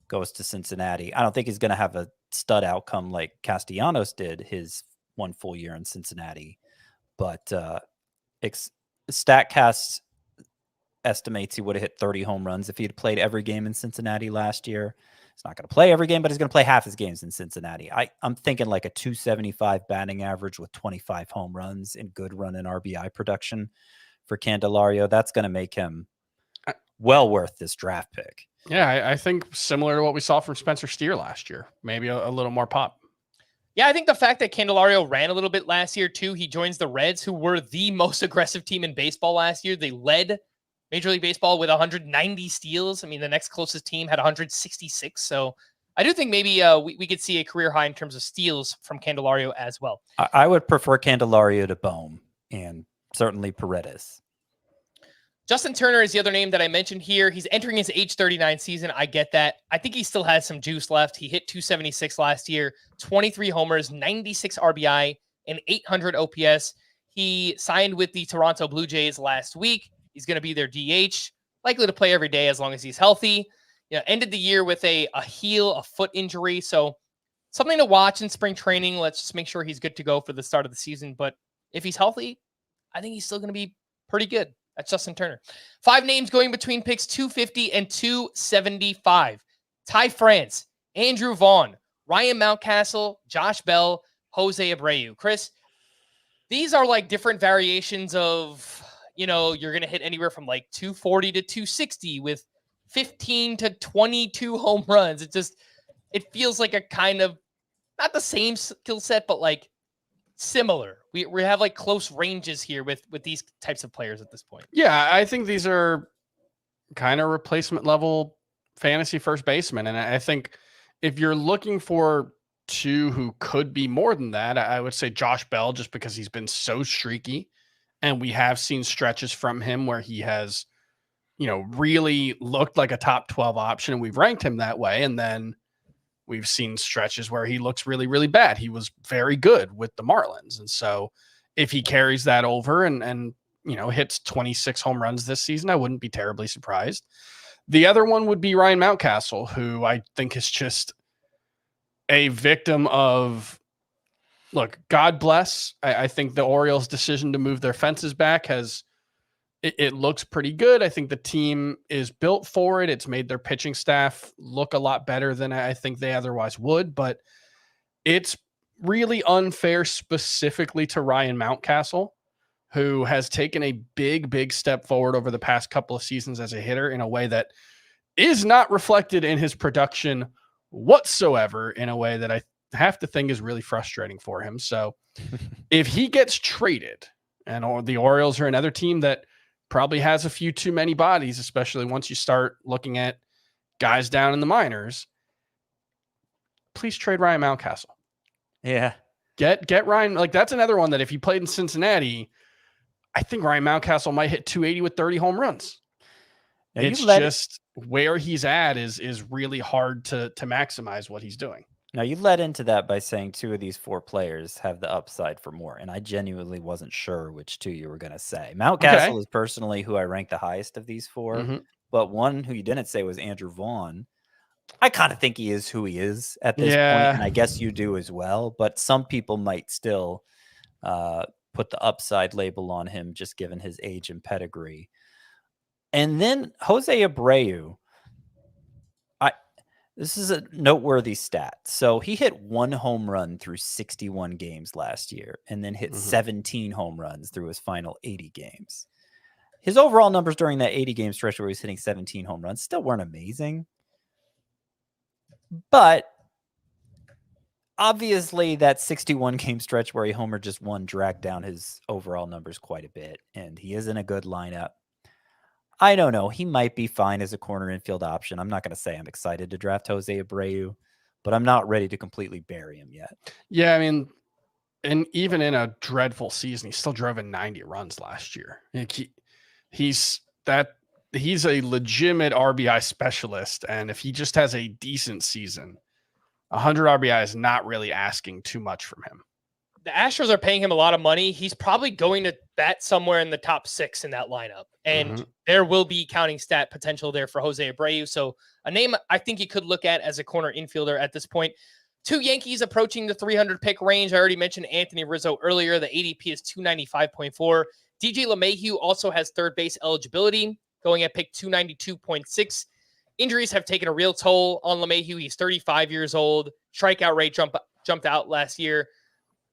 goes to Cincinnati. I don't think he's going to have a stud outcome like Castellanos did his one full year in Cincinnati, but StatCast estimates he would have hit 30 home runs if he'd played every game in Cincinnati last year. He's not going to play every game, but he's going to play half his games in Cincinnati. I'm thinking like a 275 batting average with 25 home runs and good run and RBI production for Candelario. That's going to make him well worth this draft pick. Yeah, I think similar to what we saw from Spencer Steer last year, maybe a little more pop. Yeah, I think the fact that Candelario ran a little bit last year too, he joins the Reds, who were the most aggressive team in baseball last year. They led Major League Baseball with 190 steals. I mean, the next closest team had 166. So I do think maybe we could see a career high in terms of steals from Candelario as well. I would prefer Candelario to Bohm and certainly Paredes. Justin Turner is the other name that I mentioned here. He's entering his age 39 season. I get that. I think he still has some juice left. He hit 276 last year, 23 homers, 96 RBI, and 800 OPS. He signed with the Toronto Blue Jays last week. He's going to be their DH, likely to play every day as long as he's healthy. You know, ended the year with a foot injury. So something to watch in spring training. Let's just make sure he's good to go for the start of the season. But if he's healthy, I think he's still going to be pretty good. That's Justin Turner. 5 names going between picks 250 and 275. Ty France, Andrew Vaughn, Ryan Mountcastle, Josh Bell, Jose Abreu. Chris, these are like different variations of, you know, you're going to hit anywhere from like 240 to 260 with 15 to 22 home runs. It feels like a kind of, not the same skill set, but like similar. We have like close ranges here with these types of players at this point. Yeah, I think these are kind of replacement level fantasy first baseman. And I think if you're looking for two who could be more than that, I would say Josh Bell, just because he's been so streaky. And we have seen stretches from him where he has, you know, really looked like a top 12 option. And we've ranked him that way. And then we've seen stretches where he looks really, really bad. He was very good with the Marlins. And so if he carries that over and you know, hits 26 home runs this season, I wouldn't be terribly surprised. The other one would be Ryan Mountcastle, who I think is just a victim of, look, God bless. I think the Orioles' decision to move their fences back it looks pretty good. I think the team is built for it. It's made their pitching staff look a lot better than I think they otherwise would, but it's really unfair specifically to Ryan Mountcastle, who has taken a big, big step forward over the past couple of seasons as a hitter in a way that is not reflected in his production whatsoever, in a way that I have to think is really frustrating for him. So if he gets traded, and the Orioles are another team that probably has a few too many bodies, especially once you start looking at guys down in the minors, please trade Ryan Mountcastle. Yeah. Get Ryan. Like, that's another one that if he played in Cincinnati, I think Ryan Mountcastle might hit 280 with 30 home runs. Now, it's just where he's at is really hard to maximize what he's doing. Now, you led into that by saying 2 of these 4 players have the upside for more, and I genuinely wasn't sure which 2 you were going to say. Mountcastle is personally who I rank the highest of these 4, but one who you didn't say was Andrew Vaughn. I kind of think he is who he is at this point, and I guess you do as well, but some people might still put the upside label on him just given his age and pedigree. And then Jose Abreu. This is a noteworthy stat. So he hit 1 home run through 61 games last year and then hit 17 home runs through his final 80 games. His overall numbers during that 80 game stretch where he was hitting 17 home runs still weren't amazing. But obviously that 61 game stretch where he homered just 1 dragged down his overall numbers quite a bit. And he is in a good lineup. I don't know. He might be fine as a corner infield option. I'm not going to say I'm excited to draft Jose Abreu, but I'm not ready to completely bury him yet. Yeah, I mean, and even in a dreadful season, he still drove in 90 runs last year. Like he's that he's a legitimate RBI specialist. And if he just has a decent season, 100 RBI is not really asking too much from him. The Astros are paying him a lot of money. He's probably going to bat somewhere in the top 6 in that lineup. And there will be counting stat potential there for Jose Abreu. So a name I think you could look at as a corner infielder at this point. 2 Yankees approaching the 300 pick range. I already mentioned Anthony Rizzo earlier. The ADP is 295.4. DJ LeMahieu also has third base eligibility, going at pick 292.6. Injuries have taken a real toll on LeMahieu. He's 35 years old. Strikeout rate jumped out last year.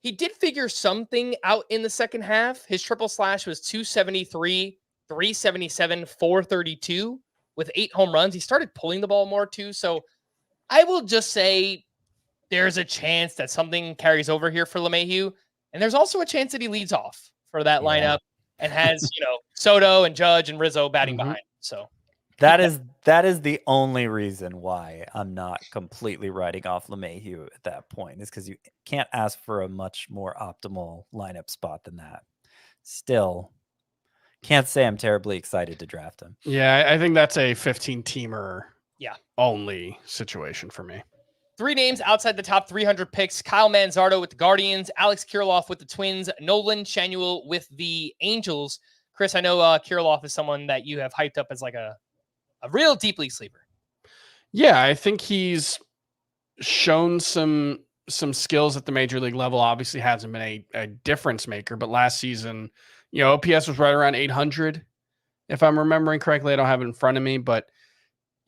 He did figure something out in the second half. His triple slash was 273, 377, 432 with 8 home runs. He started pulling the ball more too. So I will just say there's a chance that something carries over here for LeMahieu. And there's also a chance that he leads off for that lineup and has, Soto and Judge and Rizzo batting behind. So that is the only reason why I'm not completely writing off LeMahieu at that point, is because you can't ask for a much more optimal lineup spot than that. Still, can't say I'm terribly excited to draft him. Yeah, I think that's a 15-teamer only situation for me. 3 names outside the top 300 picks: Kyle Manzardo with the Guardians, Alex Kirilloff with the Twins, Nolan Shanuel with the Angels. Chris, I know Kirilloff is someone that you have hyped up as like a real deep league sleeper. Yeah, I think he's shown some skills at the major league level. Obviously hasn't been a difference maker, but last season, OPS was right around 800, if I'm remembering correctly. I don't have it in front of me, but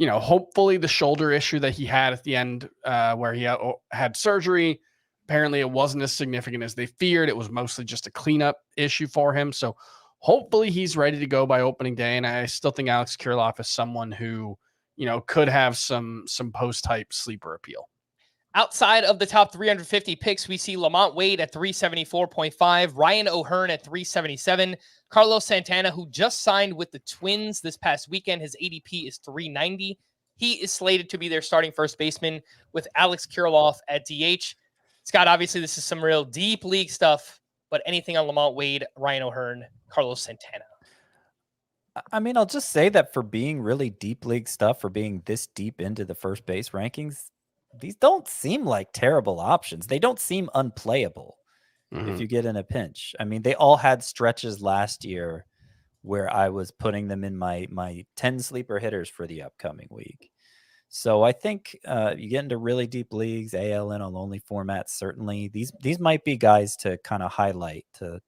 hopefully the shoulder issue that he had at the end where he had surgery, apparently it wasn't as significant as they feared. It was mostly just a cleanup issue for him. So hopefully he's ready to go by opening day. And I still think Alex Kirilloff is someone who, could have some post-type sleeper appeal. Outside of the top 350 picks, we see Lamont Wade at 374.5, Ryan O'Hearn at 377, Carlos Santana, who just signed with the Twins this past weekend. His ADP is 390. He is slated to be their starting first baseman with Alex Kirilloff at DH. Scott, obviously this is some real deep league stuff, but anything on Lamont Wade, Ryan O'Hearn, Carlos Santana? I mean, I'll just say that for being really deep league stuff, for being this deep into the first base rankings, these don't seem like terrible options. They don't seem unplayable if you get in a pinch. I mean, they all had stretches last year where I was putting them in my 10 sleeper hitters for the upcoming week. So I think you get into really deep leagues, AL NL only formats, certainly. These might be guys to kind of highlight, to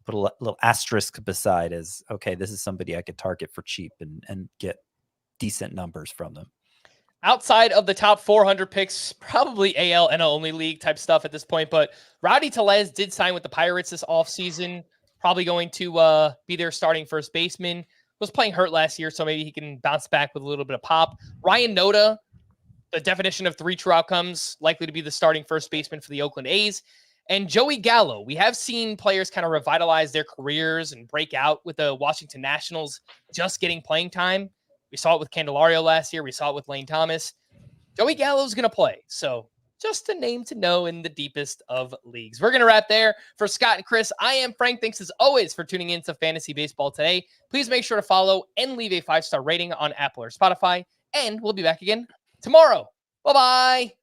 put a little asterisk beside as, okay, this is somebody I could target for cheap and get decent numbers from them. Outside of the top 400 picks, probably AL NL only league type stuff at this point, but Rowdy Tellez did sign with the Pirates this offseason, probably going to be their starting first baseman. Was playing hurt last year, so maybe he can bounce back with a little bit of pop. Ryan Noda, the definition of 3 true outcomes, likely to be the starting first baseman for the Oakland A's. And Joey Gallo. We have seen players kind of revitalize their careers and break out with the Washington Nationals just getting playing time. We saw it with Candelario last year. We saw it with Lane Thomas. Joey Gallo's going to play. So just a name to know in the deepest of leagues. We're going to wrap there. For Scott and Chris, I am Frank. Thanks as always for tuning in to Fantasy Baseball today. Please make sure to follow and leave a 5-star rating on Apple or Spotify. And we'll be back again tomorrow. Bye-bye.